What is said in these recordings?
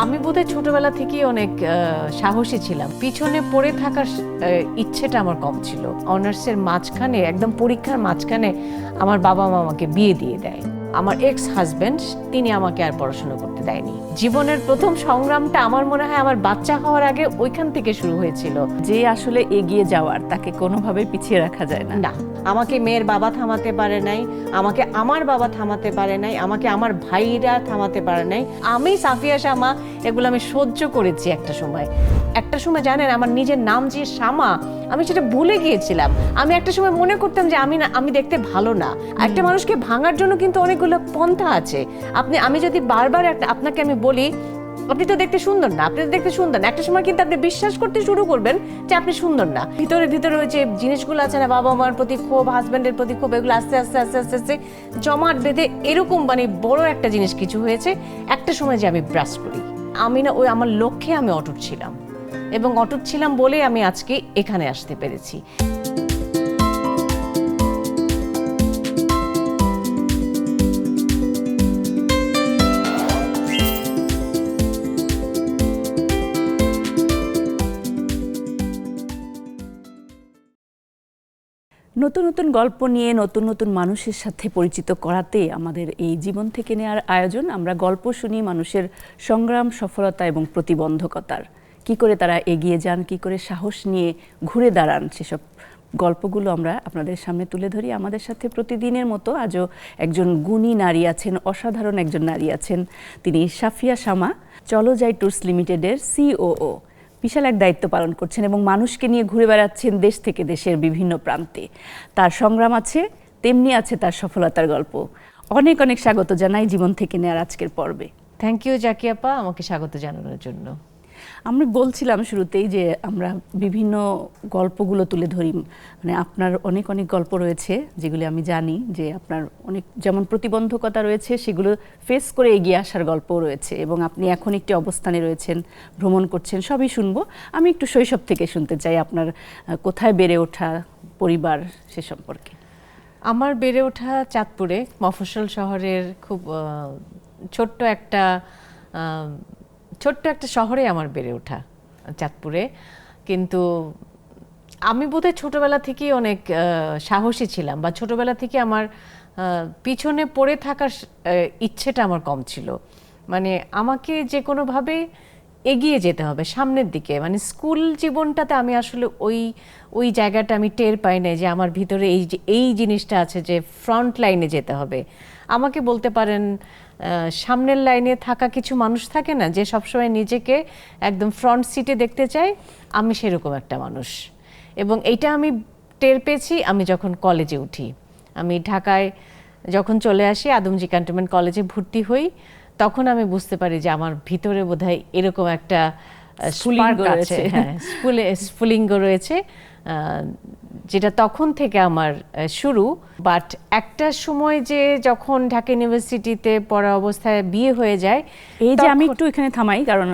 আমি বোধহয় ছোটবেলা থেকেই অনেক সাহসী ছিলাম। পিছনে পড়ে থাকার ইচ্ছেটা আমার কম ছিল। অনার্সের মাঝখানে, একদম পরীক্ষার মাঝখানে আমার বাবা মা আমাকে বিয়ে দিয়ে দেয়। আমার এক্স হাজব্যান্ড, তিনি আমাকে আর পড়াশোনা করতে দেয়নি। জীবনের প্রথম সংগ্রামটা আমার মনে হয় আমার বাচ্চা হওয়ার আগে ওইখান থেকে শুরু হয়েছিল। যে আসলে এগিয়ে যাওয়ার, তাকে কোনোভাবে পিছিয়ে রাখা যায় না। না, আমাকে মেয়ের বাবা থামাতে পারে নাই, আমাকে আমার বাবা থামাতে পারে নাই, আমাকে আমার ভাইরা থামাতে পারে নাই। আমি সাফিয়া শামা, এগুলো আমি সহ্য করেছি একটা সময়। একটা সময় জানেন, আমার নিজের নাম যে শামা, আমি সেটা ভুলে গিয়েছিলাম। আমি একটা সময় মনে করতাম যে আমি দেখতে ভালো না। একটা মানুষকে ভাঙার জন্য কিন্তু অনেকগুলো পন্থা আছে। আমি যদি বারবার আপনাকে আমি বলি আপনি তো দেখতে সুন্দর না, আপনি তো দেখতে সুন্দর না, একটা সময় কিন্তু আপনি বিশ্বাস করতে শুরু করবেন যে আপনি সুন্দর না। ভিতরে ভিতরে ওই যে জিনিসগুলো আছে না, বাবা মার প্রতি ক্ষোভ, হাজব্যান্ডের প্রতি ক্ষোভ, এগুলো আস্তে আস্তে আস্তে আস্তে আস্তে জমাট বেঁধে এরকম মানে বড় একটা জিনিস কিছু হয়েছে। একটা সময় যে আমি ব্রাশ করি, আমি না ওই আমার লক্ষ্যে আমি অটুট ছিলাম, এবং অটুট ছিলাম বলে আমি আজকে এখানে আসতে পেরেছি। নতুন নতুন গল্প নিয়ে নতুন নতুন মানুষের সাথে পরিচিত করাতে আমাদের এই জীবন থেকে নেওয়ার আয়োজন। আমরা গল্প শুনি মানুষের সংগ্রাম, সফলতা এবং প্রতিবন্ধকতার, কি করে তারা এগিয়ে যান, কি করে সাহস নিয়ে ঘুরে দাঁড়ান, সেসব গল্পগুলো আমরা আপনাদের সামনে তুলে ধরি। আমাদের সাথে প্রতিদিনের মতো আজও একজন গুণী নারী আছেন, অসাধারণ একজন নারী আছেন। তিনি সাফিয়া শামা, চলো যাই ট্যুরস লিমিটেডের সিওও। বিশাল এক দায়িত্ব পালন করছেন এবং মানুষকে নিয়ে ঘুরে বেড়াচ্ছেন দেশ থেকে দেশের বিভিন্ন প্রান্তে। তার সংগ্রাম আছে, তেমনি আছে তার সফলতার গল্প। অনেক অনেক স্বাগত জানাই জীবন থেকে নেয়ার আজকের পর্বে। থ্যাংক ইউ জাকি আপা, আমাকে স্বাগত জানানোর জন্য। আমরা বলছিলাম শুরুতেই যে আমরা বিভিন্ন গল্পগুলো তুলে ধরি, মানে আপনার অনেক অনেক গল্প রয়েছে যেগুলি আমি জানি যে আপনার অনেক যেমন প্রতিবন্ধকতা রয়েছে, সেগুলো ফেস করে এগিয়ে আসার গল্পও রয়েছে, এবং আপনি এখন একটি অবস্থানে রয়েছেন, ভ্রমণ করছেন, সবই শুনবো। আমি একটু শৈশব থেকে শুনতে চাই, আপনার কোথায় বেড়ে ওঠা, পরিবার, সে সম্পর্কে। আমার বেড়ে ওঠা চাঁদপুরে, মফস্বল শহরের খুব ছোট্ট একটা শহরে আমার বেড়ে ওঠা, চাঁদপুরে। কিন্তু আমি বোধহয় ছোটবেলা থেকেই অনেক সাহসী ছিলাম, বা ছোটবেলা থেকে আমার পিছনে পড়ে থাকার ইচ্ছেটা আমার কম ছিল। মানে আমাকে যে কোনোভাবে এগিয়ে যেতে হবে সামনের দিকে। মানে স্কুল জীবনটাতে আমি আসলে ওই জায়গাটা আমি টের পাই না যে আমার ভিতরে এই জিনিসটা আছে যে ফ্রন্ট লাইনে যেতে হবে। আমাকে বলতে পারেন সামনের লাইনে থাকা কিছু মানুষ থাকে না, যে সবসময় নিজেকে একদম ফ্রন্ট সিটে দেখতে চায়। আমি সেরকম একটা মানুষ, এবং এইটা আমি টের পেয়েছি আমি যখন কলেজে উঠি। আমি ঢাকায় যখন চলে আসি, আদমজী ক্যান্টনমেন্ট কলেজে ভর্তি হই, তখন আমি বুঝতে পারি যে আমার ভিতরে বোধহয় এরকম একটা স্পার্ক আছে, হ্যাঁ, স্ফুলিঙ্গ রয়েছে, যেটা তখন থেকে আমার শুরু। বাট একটা সময় যে যখন ঢাকা ইউনিভার্সিটিতে পড়া অবস্থায় বিয়ে হয়ে যায়, এই যে আমি একটু এখানে থামাই, কারণ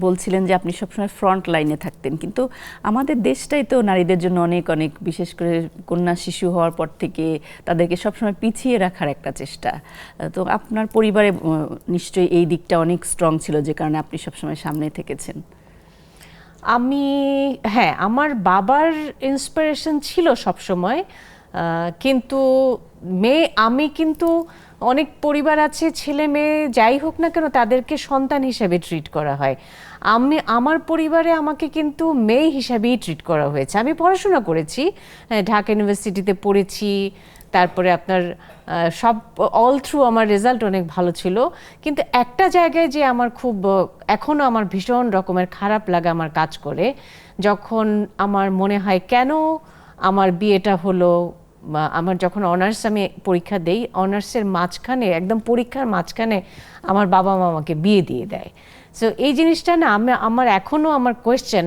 বলছিলেন যে আপনি সবসময় ফ্রন্ট লাইনে থাকতেন, কিন্তু আমাদের দেশটাই তো নারীদের জন্য অনেক অনেক, বিশেষ করে কন্যা শিশু হওয়ার পর থেকে তাদেরকে সবসময় পিছিয়ে রাখার একটা চেষ্টা। তো আপনার পরিবারে নিশ্চয়ই এই দিকটা অনেক স্ট্রং ছিল, যে কারণে আপনি সবসময় সামনে থেকেছেন। হ্যাঁ, আমার বাবার ইন্সপিরেশন ছিল সবসময়, কিন্তু আমি কিন্তু অনেক পরিবার আছে, ছেলে মেয়ে যাই হোক না কেন তাদেরকে সন্তান হিসেবে ট্রিট করা হয়। আমার পরিবারে আমাকে কিন্তু মেয়ে হিসাবেই ট্রিট করা হয়েছে। আমি পড়াশোনা করেছি, ঢাকা ইউনিভার্সিটিতে পড়েছি, তারপরে আপনার সব অল থ্রু আমার রেজাল্ট অনেক ভালো ছিল। কিন্তু একটা জায়গায় যে আমার খুব এখনও আমার ভীষণ রকমের খারাপ লাগা আমার কাজ করে, যখন আমার মনে হয় কেন আমার বিয়েটা হলো। আমার যখন অনার্স আমি পরীক্ষা দেই, অনার্সের মাঝখানে, একদম পরীক্ষার মাঝখানে আমার বাবা মা আমাকে বিয়ে দিয়ে দেয়। সো এই জিনিসটা না আমার এখনও আমার কোয়েশ্চেন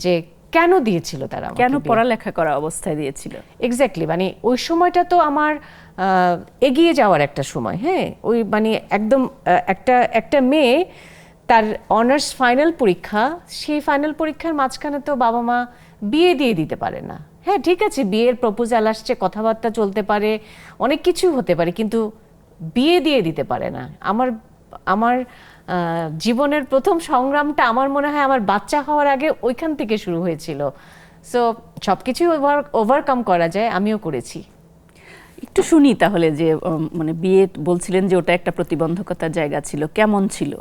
যে কেন দিয়েছিল তারা, কেন পড়ালেখা করা অবস্থায় দিয়েছিল। এক্স্যাক্টলি, মানে ওই সময়টা তো আমার এগিয়ে যাওয়ার একটা সময়। হ্যাঁ, ওই মানে একদম একটা মেয়ে তার অনার্স ফাইনাল পরীক্ষা, সেই ফাইনাল পরীক্ষার মাঝখানে তো বাবা মা বিয়ে দিয়ে দিতে পারে না। হ্যাঁ ঠিক আছে, বিয়ের প্রপোজাল আসছে, কথাবার্তা চলতে পারে, অনেক কিছু হতে পারে, কিন্তু বিয়ে দিয়ে দিতে পারে না। আমার জীবনের প্রথম সংগ্রামটা আমার মনে হয় আমার বাচ্চা হওয়ার আগে ওইখান থেকে শুরু হয়েছিল। সো সবকিছু ওভারকাম করা যায়, আমিও করেছি। একটু শুনি তাহলে যে মানে বিয়ে বলছিলেন যে ওটা একটা প্রতিবন্ধকতার জায়গা ছিল, কেমন ছিল?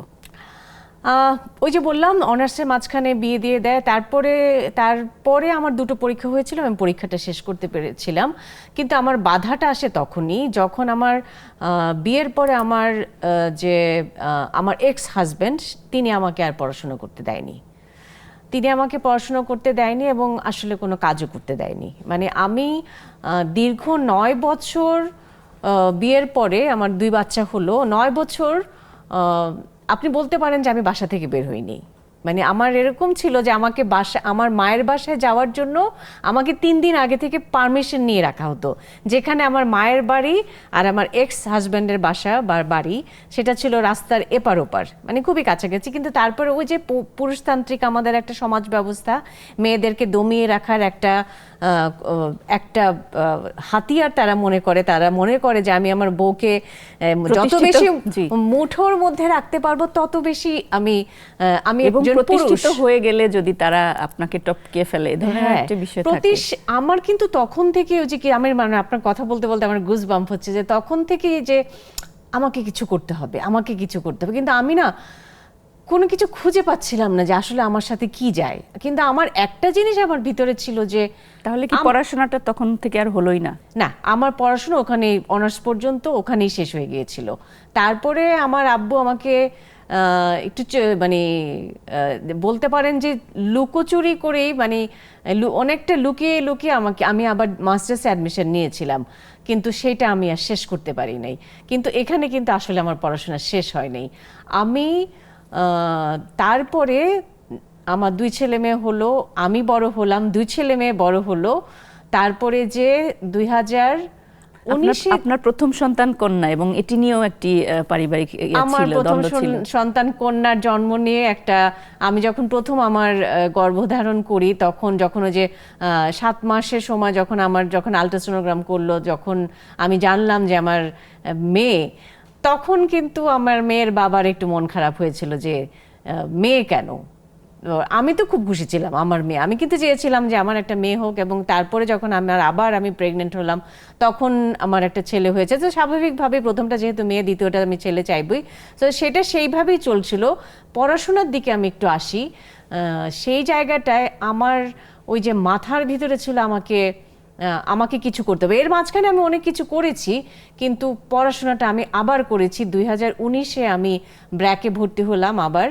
ওই যে বললাম অনার্সের মাঝখানে বিয়ে দিয়ে দেয়, তারপরে আমার দুটো পরীক্ষা হয়েছিল, আমি পরীক্ষাটা শেষ করতে পেরেছিলাম। কিন্তু আমার বাধাটা আসে তখনই যখন আমার বিয়ের পরে আমার এক্স হাজব্যান্ড তিনি আমাকে আর পড়াশোনা করতে দেয়নি। তিনি আমাকে পড়াশোনা করতে দেয়নি এবং আসলে কোনো কাজও করতে দেয়নি। মানে আমি দীর্ঘ 9 বছর, বিয়ের পরে আমার 2 বাচ্চা হলো, 9 বছর আপনি বলতে পারেন যে আমি বাসা থেকে বের হইনি। মানে আমার এরকম ছিল যে আমাকে আমার মায়ের বাসায় যাওয়ার জন্য আমাকে 3 দিন আগে থেকে পারমিশন নিয়ে রাখা হতো। যেখানে আমার মায়ের বাড়ি আর আমার এক্স হাজব্যান্ডের বাসা বা বাড়ি সেটা ছিল রাস্তার এপার ওপার, মানে খুবই কাছাকাছি। কিন্তু তারপরে ওই যে পুরুষতান্ত্রিক আমাদের একটা সমাজ ব্যবস্থা, মেয়েদেরকে দমিয়ে রাখার একটা হাতিয়ার তারা মনে করে যে আমি আমার বউকে যত বেশি মুঠোর মধ্যে রাখতে পারবো তত বেশি আমি প্রতিষ্ঠিত হয়ে গেলে যদি তারা আপনাকে টপকে ফেলে, এই ধরনের একটা বিষয় থাকে। আমার কিন্তু তখন থেকে ওই যে কি আমি মানে আপনার কথা বলতে বলতে আমার গুজ বাম্প হচ্ছে যে তখন থেকে যে আমাকে কিছু করতে হবে, কিন্তু আমি না কোনো কিছু খুঁজে পাচ্ছিলাম না যে আসলে আমার সাথে কি যায়। কিন্তু আমার একটা জিনিস আমার ভিতরে ছিল যে তাহলে কি পড়াশোনাটা তখন থেকে আর হলোই না? না, আমার পড়াশোনা ওখানে অনার্স পর্যন্ত ওখানেই শেষ হয়ে গিয়েছিল। তারপরে আমার আব্বু আমাকে একটু মানে বলতে পারেন যে লুকোচুরি করেই, মানে অনেকটা লুকিয়ে লুকিয়ে আমি আবার মাস্টার্সে অ্যাডমিশন নিয়েছিলাম, কিন্তু সেটা আমি আর শেষ করতে পারি নাই। কিন্তু এখানে কিন্তু আসলে আমার পড়াশোনা শেষ হয় নাই। আমি তারপরে আমার 2 ছেলে মেয়ে হলো, আমি বড় হলাম, 2 ছেলে মেয়ে বড় হলো। তারপরে যে 2019 আপনার প্রথম সন্তান কন্যা, এবং এটি নিয়েও একটি পারিবারিক আমার প্রথম সন্তান কন্যার জন্ম নিয়ে আমি যখন প্রথম আমার গর্ভধারণ করি তখন যখন ওই যে 7 মাসের সময় যখন আল্ট্রাসোনোগ্রাম করলো, যখন আমি জানলাম যে আমার মেয়ে, তখন কিন্তু আমার মেয়ের বাবার একটু মন খারাপ হয়েছিল যে মেয়ে কেন। আমি তো খুব খুশি ছিলাম আমার মেয়ে, আমি কিন্তু চেয়েছিলাম যে আমার একটা মেয়ে হোক। এবং তারপরে যখন আমি প্রেগনেন্ট হলাম তখন আমার একটা ছেলে হয়েছে। তো স্বাভাবিকভাবে প্রথমটা যেহেতু মেয়ে, দ্বিতীয়টা আমি ছেলে চাইবই। তো সেটা সেইভাবেই চলছিল। পড়াশোনার দিকে আমি একটু আসি, সেই জায়গাটায় আমার ওই যে মাথার ভিতরে ছিল আমাকে কিছু করতে হবে। এর মাঝখানে আমি অনেক কিছু করেছি, কিন্তু পড়াশোনাটা আমি আবার করেছি। 2019-এ আমি ব্র্যাকে ভর্তি হলাম, আবার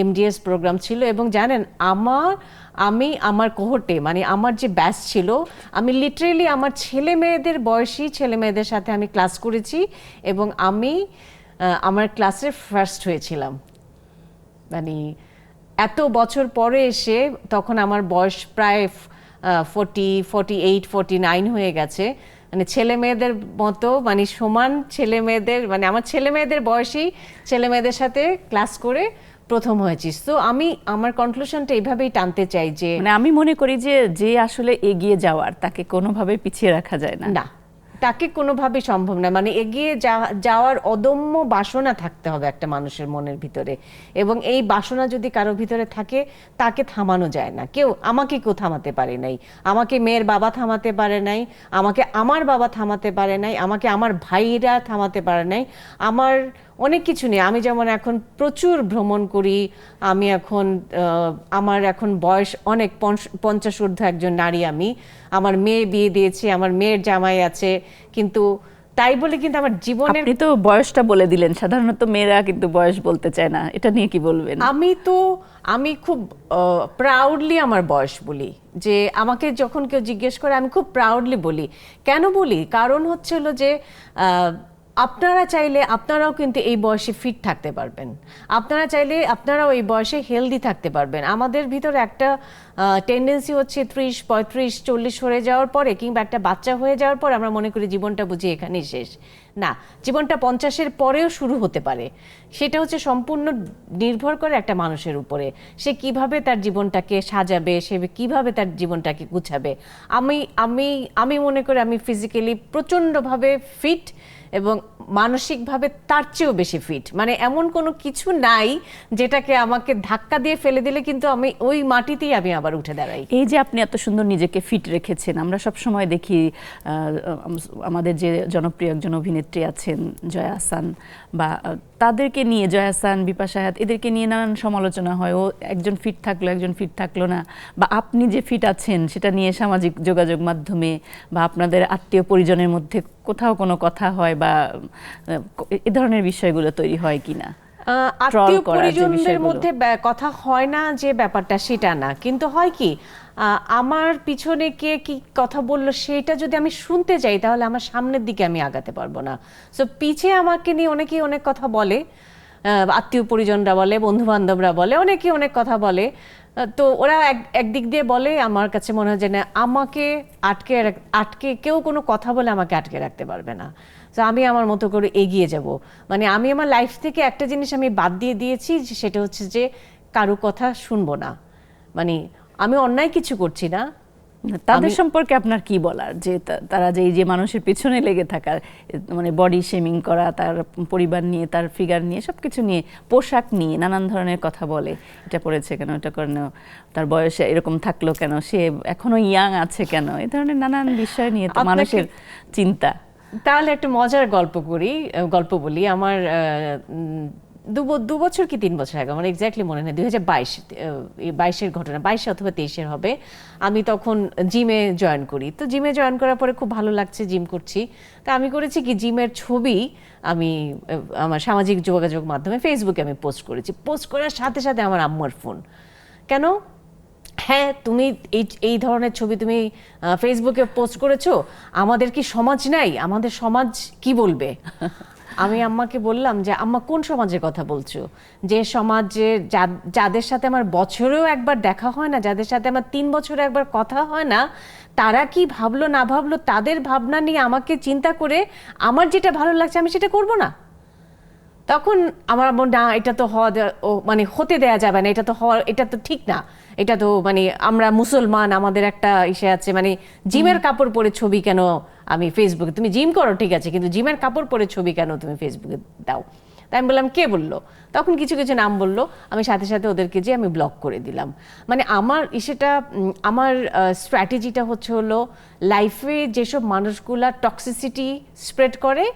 MDS প্রোগ্রাম ছিল। এবং জানেন আমার কোহর্টে, মানে আমার যে ব্যাচ ছিল, আমি লিটারেলি আমার ছেলে মেয়েদের সাথে আমি ক্লাস করেছি এবং আমি আমার ক্লাসে ফার্স্ট হয়েছিলাম। মানে এত বছর পরে এসে তখন আমার বয়স প্রায় 48-49 হয়ে গেছে। মানে ছেলে মেয়েদের মতো, মানে সমান ছেলে মেয়েদের, মানে আমার ছেলে মেয়েদের বয়সী ছেলে মেয়েদের সাথে ক্লাস করে প্রথম হয়েছি। তো আমি আমার কনক্লুশনটা এইভাবেই টানতে চাই যে মানে আমি মনে করি যে আসলে এগিয়ে যাওয়ার, তাকে কোনোভাবে পিছিয়ে রাখা যায় না। না, তাকে কোনোভাবে সম্ভব না। মানে এগিয়ে যাওয়ার অদম্য বাসনা থাকতে হবে একটা মানুষের মনের ভিতরে, এবং এই বাসনা যদি কারো ভিতরে থাকে তাকে থামানো যায় না। আমাকে কেউ থামাতে পারে নাই, আমাকে মেয়ের বাবা থামাতে পারে নাই, আমাকে আমার বাবা থামাতে পারে নাই, আমাকে আমার ভাইরা থামাতে পারে নাই। আমার অনেক কিছু নেই। আমি যেমন এখন প্রচুর ভ্রমণ করি, আমার এখন বয়স অনেক 50 ঊর্ধ্ব একজন নারী। আমার মেয়ে বিয়ে দিয়েছি, আমার মেয়ের জামাই আছে, কিন্তু তাই বলে কিন্তু আমার জীবনের, আপনি তো বয়সটা বলে দিলেন, সাধারণত মেয়েরা কিন্তু বয়স বলতে চায় না, এটা নিয়ে কি বলবেন? আমি খুব প্রাউডলি আমার বয়স বলি। যে আমাকে যখন কেউ জিজ্ঞেস করে আমি খুব প্রাউডলি বলি। কেন বলি? কারণ হলো যে আপনারা চাইলে আপনারাও কিন্তু এই বয়সে ফিট থাকতে পারবেন, আপনারা চাইলে আপনারাও এই বয়সে হেলদি থাকতে পারবেন। আমাদের ভিতরে একটা টেন্ডেন্সি হচ্ছে 30-35-40 হয়ে যাওয়ার পরে, কিংবা একটা বাচ্চা হয়ে যাওয়ার পর আমরা মনে করি জীবনটা বুঝি এখানেই শেষ। না, জীবনটা 50-এর পরেও শুরু হতে পারে। সেটা হচ্ছে সম্পূর্ণ নির্ভর করে একটা মানুষের উপরে, সে কিভাবে তার জীবনটাকে সাজাবে, সে কিভাবে তার জীবনটাকে গুছাবে। আমি আমি আমি মনে করি আমি ফিজিক্যালি প্রচণ্ডভাবে ফিট এবং মানসিকভাবে তার চেয়েও বেশি ফিট। মানে এমন কোনো কিছু নাই যেটাকে আমাকে ধাক্কা দিয়ে ফেলে দিলে কিন্তু আমি ওই মাটিতেই আমি আবার উঠে দাঁড়াই। এই যে আপনি এত সুন্দর নিজেকে ফিট রেখেছেন, আমরা সব সময় দেখি আমাদের যে জনপ্রিয় একজন অভিনেত্রী আছেন জয়া আহসান, বা তাদেরকে নিয়ে, জয়া আহসান, বিপাশা হায়াত, এদেরকে নিয়ে নানান সমালোচনা হয়, ও একজন ফিট থাকলো, একজন ফিট থাকলো না, বা আপনি যে ফিট আছেন সেটা নিয়ে সামাজিক যোগাযোগ মাধ্যমে বা আপনাদের আত্মীয় পরিজনের মধ্যে কোথাও কোনো কথা হয় বা এ ধরনের বিষয়গুলো তৈরি হয় কিনা? আত্মীয় পরিজনদের মধ্যে কথা হয় না যে ব্যাপারটা সেটা না, কিন্তু হয় কি, আমার পিছনে কে কি কথা বললো সেটা যদি আমি শুনতে যাই তাহলে আমার সামনের দিকে আমি আগাতে পারবো না। সো পিছে আমাকে নিয়ে অনেকেই অনেক কথা বলে, আত্মীয় পরিজনরা বলে, বন্ধু বান্ধবরা বলে, অনেকেই অনেক কথা বলে। তো ওরা একদিক দিয়ে বলে, আমার কাছে মনে হয় যে না, আমাকে আটকে কেউ কোনো কথা বলে আমাকে আটকে রাখতে পারবে না। তো আমি আমার মতো করে এগিয়ে যাব। মানে আমি আমার লাইফ থেকে একটা জিনিস আমি বাদ দিয়ে দিয়েছি, সেটা হচ্ছে যে কারো কথা শুনবো না। মানে আমি অন্যায় কিছু করছি না। তাদের সম্পর্কে আপনার কি বলার, যে তারা যে এই যে মানুষের পেছনে লেগে থাকা, মানে বডি শেমিং করা, তার পরিবার নিয়ে, তার ফিগার নিয়ে, সবকিছু নিয়ে, পোশাক নিয়ে নানান ধরনের কথা বলে, এটা পড়েছে কেন, এটা কেন, তার বয়সে এরকম থাকলো কেন, সে এখনো ইয়াং আছে কেন, এই ধরনের নানান বিষয় নিয়ে তো মানুষের চিন্তা। তাহলে একটা মজার গল্প বলি। আমার 2 বছর কি 3 বছর আগে, আমার এক্স্যাক্টলি মনে নেই, 2022-এর ঘটনা, 22 অথবা 23-এর হবে। আমি তখন জিমে জয়েন করি। তো জিমে জয়েন করার পরে খুব ভালো লাগছে, জিম করছি। তা আমি করেছি কি, জিমের ছবি আমি আমার সামাজিক যোগাযোগ মাধ্যমে ফেসবুকে আমি পোস্ট করেছি। পোস্ট করার সাথে সাথে আমার আম্মার ফোন, কেন, হ্যাঁ তুমি এই ধরনের ছবি তুমি ফেসবুকে পোস্ট করেছো, আমাদের কি সমাজ নাই, আমাদের সমাজ কি বলবে? আমি আম্মাকে বললাম যে আম্মা, কোন সমাজের কথা বলছো? যে সমাজে যাদের সাথে আমার বছরেও একবার দেখা হয় না, যাদের সাথে আমার 3 বছরে একবার কথা হয় না, তারা কি ভাবলো না ভাবলো, তাদের ভাবনা নিয়ে আমাকে চিন্তা করে আমার যেটা ভালো লাগছে আমি সেটা করব না? তখন আমার না, এটা তো মানে হতে দেয়া যাবে না, এটা তো ঠিক না, এটা তো মানে আমরা মুসলমান, আমাদের একটা ইসে আছে, মানে জিমের কাপড় পরে ছবি কেন আমি ফেসবুকে, তুমি জিম করো ঠিক আছে, কিন্তু জিমের কাপড় পরে ছবি কেন তুমি ফেসবুকে দাও? তাই আমি বললাম, কে বললো? তখন কিছু কিছু নাম বললো, আমি সাথে সাথে ওদেরকে যে আমি ব্লক করে দিলাম। মানে আমার স্ট্র্যাটেজিটা হলো লাইফে যেসব মানুষগুলা টক্সিসিটি স্প্রেড করে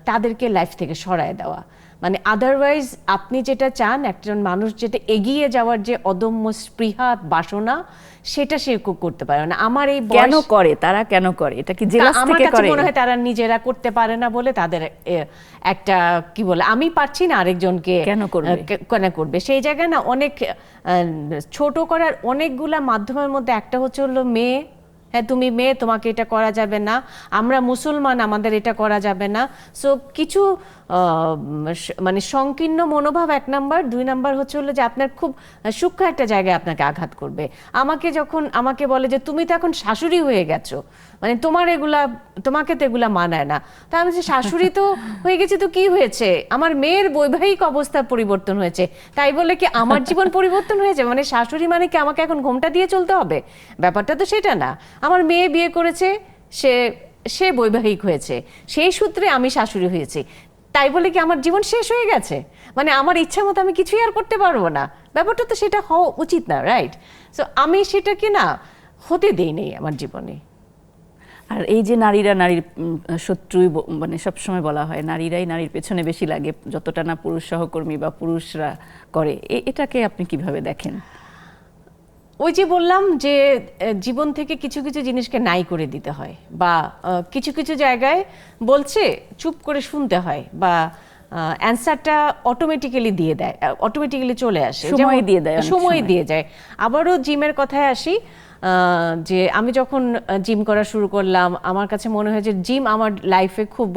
তাদেরকে লাইফ থেকে সরায় দেওয়া। মানে আদারওয়াইজ আপনি যেটা চান, একজন মানুষ যেটা এগিয়ে যাওয়ার যে অদম্য স্পৃহা, বাসনা, সেটা সে করতে পারে না। আমার এই কেন করে, তারা কেন করে, এটা কি জেলাস থেকে করে? মনে হয় তারা নিজেরা করতে পারে না বলে তাদের একটা কি বলে, আমি পারছি না, আরেকজনকে কেন করবে? সেই জায়গায় না অনেক ছোট করার অনেকগুলা মাধ্যমের মধ্যে একটা হলো মেয়ে, হ্যাঁ তুমি মেয়ে, তোমাকে এটা করা যাবে না, আমরা মুসলমান, আমাদের এটা করা যাবে না। সো কিছু মানে সংকীর্ণ মনোভাব 1 নাম্বার। 2 নাম্বার হলো যে আপনার খুব সূক্ষ্ম একটা জায়গায় আপনাকে আঘাত করবে। আমাকে বলে যে তুমি তো এখন শাশুড়ি হয়ে গেছো, মানে তোমাকে তো এগুলা মানায় না। তা আমি যে শাশুড়ি তো হয়ে গেছে তো কি হয়েছে, আমার মেয়ের বৈবাহিক অবস্থা পরিবর্তন হয়েছে, তাই বলে কি আমার জীবন পরিবর্তন হয়েছে? মানে শাশুড়ি মানে কি আমাকে এখন ঘোমটা দিয়ে চলতে হবে? ব্যাপারটা তো সেটা না। আমার মেয়ে বিয়ে করেছে, সে বৈবাহিক হয়েছে, সেই সূত্রে আমি শাশুড়ি হয়েছি, তাই বলে কি আমার জীবন শেষ হয়ে গেছে? মানে আমার ইচ্ছা মতো আমি কিছুই আর করতে পারবো না? ব্যাপারটা তো সেটা হওয়া উচিত না, রাইট? সো আমি সেটাকে না হতে দেই নেই আমার জীবনে। আর এই যে নারীরা নারীর শত্রুই, মানে সবসময় বলা হয় নারীরাই নারীর পেছনে বেশি লাগে, যতটা না পুরুষ সহকর্মী বা পুরুষরা করে, এটাকে আপনি কিভাবে দেখেন? ওই যে বললাম যে জীবন থেকে কিছু কিছু জিনিসকে নাই করে দিতে হয়, বা কিছু কিছু জায়গায় বলছে চুপ করে শুনতে হয়, বা অ্যান্সারটা অটোমেটিক্যালি দিয়ে দেয়, অটোমেটিক্যালি চলে আসে, সময় দিয়ে যায়। আবারও জিমের কথায় আসি, যে আমি যখন জিম করা শুরু করলাম, আমার কাছে মনে হয় যে জিম আমার লাইফে খুব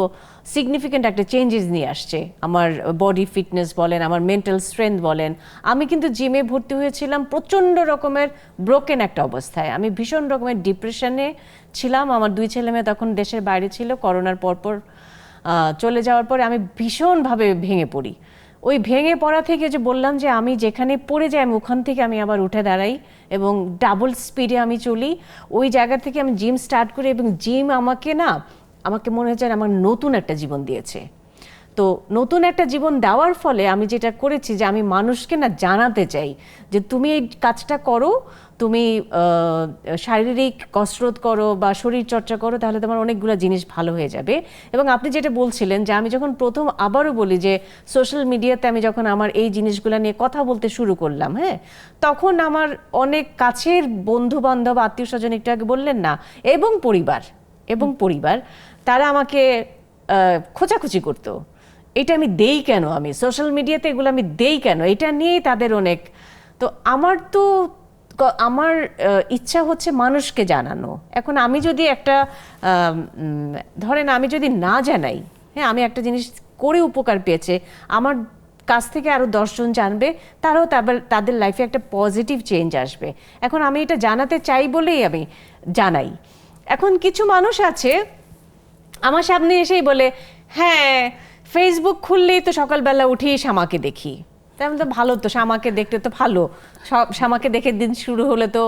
সিগনিফিক্যান্ট একটা চেঞ্জেস নিয়ে আসছে। আমার বডি ফিটনেস বলেন, আমার মেন্টাল স্ট্রেংথ বলেন। আমি কিন্তু জিমে ভর্তি হয়েছিলাম প্রচণ্ড রকমের ব্রোকেন একটা অবস্থায়, আমি ভীষণ রকমের ডিপ্রেশনে ছিলাম। আমার 2 ছেলে মেয়ে তখন দেশের বাইরে ছিল, করোনার পরপর চলে যাওয়ার পরে আমি ভীষণভাবে ভেঙে পড়ি। ওই ভেঙে পড়া থেকে যে বললাম যে আমি যেখানে পড়ে যাই আমি ওখান থেকে আমি আবার উঠে দাঁড়াই এবং ডাবল স্পিডে আমি চলি। ওই জায়গা থেকে আমি জিম স্টার্ট করি এবং জিম আমাকে মনে হচ্ছে আমার নতুন একটা জীবন দিয়েছে। তো নতুন একটা জীবন দেওয়ার ফলে আমি যেটা করেছি যে আমি মানুষকে জানাতে চাই যে তুমি এই কাজটা করো, তুমি শারীরিক কসরত করো বা শরীর চর্চা করো, তাহলে তোমার অনেকগুলো জিনিস ভালো হয়ে যাবে। এবং আপনি যেটা বলছিলেন যে আমি যখন প্রথম আবারও বলি যে সোশ্যাল মিডিয়াতে আমি যখন আমার এই জিনিসগুলো নিয়ে কথা বলতে শুরু করলাম, হ্যাঁ, তখন আমার অনেক কাছের বন্ধু বান্ধব আত্মীয় স্বজন, একটু আগে বললেন না, এবং পরিবার তারা আমাকে খোঁচাখুচি করতো। এটা আমি দেই কেন, আমি সোশ্যাল মিডিয়াতে এগুলো আমি দেই কেন, এটা নিয়েই তাদের অনেক। তো আমার ইচ্ছা হচ্ছে মানুষকে জানানো। এখন আমি যদি একটা ধরেন আমি যদি না জানাই, হ্যাঁ, আমি একটা জিনিস করে উপকার পেয়েছে, আমার কাছ থেকে আরো 10 জন জানবে, তারাও তাদের লাইফে একটা পজিটিভ চেঞ্জ আসবে। এখন আমি এটা জানাতে চাই বলেই আমি জানাই। এখন কিছু মানুষ আছে আমার সামনে এসেই বলে, হ্যাঁ, ফেসবুক খুললেই তো সকালবেলা উঠেই শ্যামাকে দেখি, তেমন তো ভালো, তো শ্যামাকে দেখতে তো ভালো, সব শ্যামাকে দেখে দিন শুরু হলে তো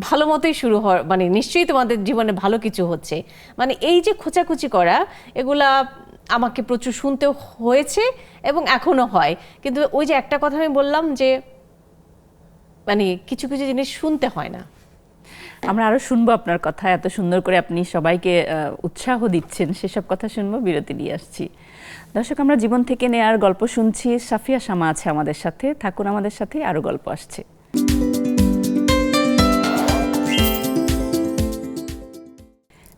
ভালো মতোই শুরু হয়, মানে নিশ্চয়ই তোমাদের জীবনে ভালো কিছু হচ্ছে। মানে এই যে খোঁচাখুচি করা, এগুলা আমাকে প্রচুর শুনতেও হয়েছে এবং এখনো হয়। কিন্তু ওই যে একটা কথা আমি বললাম যে মানে কিছু কিছু জিনিস শুনতে হয় না। আমরা আরো শুনবো আপনার কথা, এত সুন্দর করে আপনি সবাইকে উৎসাহ দিচ্ছেন, সেসব কথা শুনবো, বিরতি দিয়ে আসছি। দর্শক, আমরা জীবন থেকে নেয়ার গল্প শুনছি, সাফিয়া শামা আছে আমাদের সাথে, থাকুন আমাদের সাথে, আরো গল্প আসছে।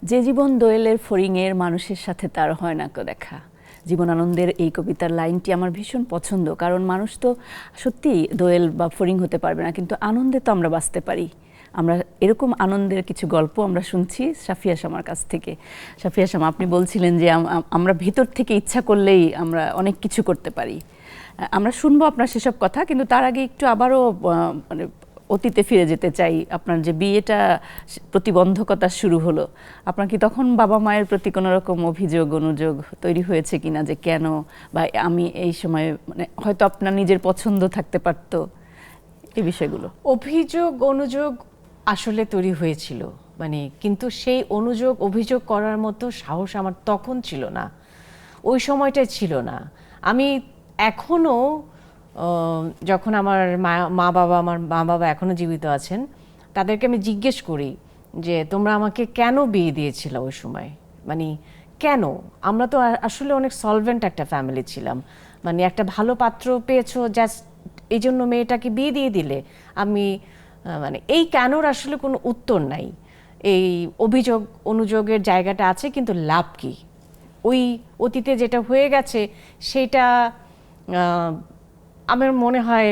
যে জীবন দোয়েলের ফড়িংয়ের, মানুষের সাথে তার হয় না কো দেখা। জীবনানন্দের এই কবিতার লাইনটি আমার ভীষণ পছন্দ, কারণ মানুষ তো সত্যি দোয়েল বা ফড়িং হতে পারবে না, কিন্তু আনন্দে তো আমরা বাঁচতে পারি। আমরা এরকম আনন্দের কিছু গল্প আমরা শুনছি সাফিয়া শামার কাছ থেকে। সাফিয়া শামা, আপনি বলছিলেন যে আমরা ভিতর থেকে ইচ্ছা করলেই আমরা অনেক কিছু করতে পারি। আমরা শুনবো আপনার সেসব কথা, কিন্তু তার আগে একটু আবারও মানে অতীতে ফিরে যেতে চাই। আপনার যে বিয়েটা প্রতিবন্ধকতা শুরু হলো, আপনার কি তখন বাবা মায়ের প্রতি কোনো রকম অভিযোগ অনুযোগ তৈরি হয়েছে কিনা, যে কেন, বা আমি এই সময়, মানে হয়তো আপনার নিজের পছন্দ থাকতে পারতো, এই বিষয়গুলো? অভিযোগ অনুযোগ আসলে তৈরি হয়েছিল, মানে কিন্তু সেই অভিযোগ করার মতো সাহস আমার তখন ছিল না, ওই সময়টাই ছিল না। আমি এখনো যখন আমার মা বাবা এখনো জীবিত আছেন, তাদেরকে আমি জিজ্ঞেস করি যে তোমরা আমাকে কেন বিয়ে দিয়েছিল ওই সময়, মানে কেন? আমরা তো আসলে অনেক সলভেন্ট একটা ফ্যামিলি ছিলাম, মানে একটা ভালো পাত্র পেয়েছো, জাস্ট এই জন্য মেয়েটাকে বিয়ে দিয়ে দিলে। আমি মানে এই কেনর আসলে কোনো উত্তর নাই। এই অভিযোগ অনুযোগের জায়গাটা আছে, কিন্তু লাভ কি? ওই অতীতে যেটা হয়ে গেছে সেটা আমার মনে হয়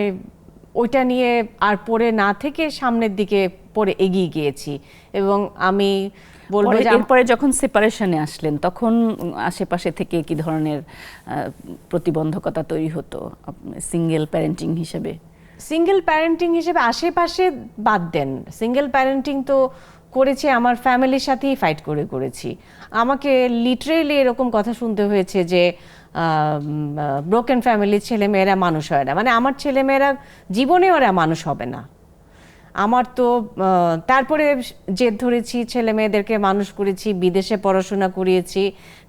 ওইটা নিয়ে আর পড়ে না থেকে সামনের দিকে পড়ে এগিয়ে গিয়েছি। এবং আমি বলবো যে এরপরে যখন সেপারেশনে আসলেন, তখন আশেপাশে থেকে কি ধরনের প্রতিবন্ধকতা তৈরি হতো সিঙ্গেল প্যারেন্টিং হিসেবে? সিঙ্গেল প্যারেন্টিং হিসেবে আশেপাশে বাদ দেন, সিঙ্গেল প্যারেন্টিং তো করেছি, আমার ফ্যামিলির সাথেই ফাইট করেছি। আমাকে লিটারেলি এরকম কথা শুনতে হয়েছে যে ব্রোকেন ফ্যামিলির ছেলেমেয়েরা মানুষ হয় না, মানে আমার ছেলেমেয়েরা জীবনে ওরা মানুষ হবে না। আমার তো তারপরে জেদ ধরেছি, ছেলে মেয়েদেরকে মানুষ করেছি, বিদেশে পড়াশোনা করিয়েছি,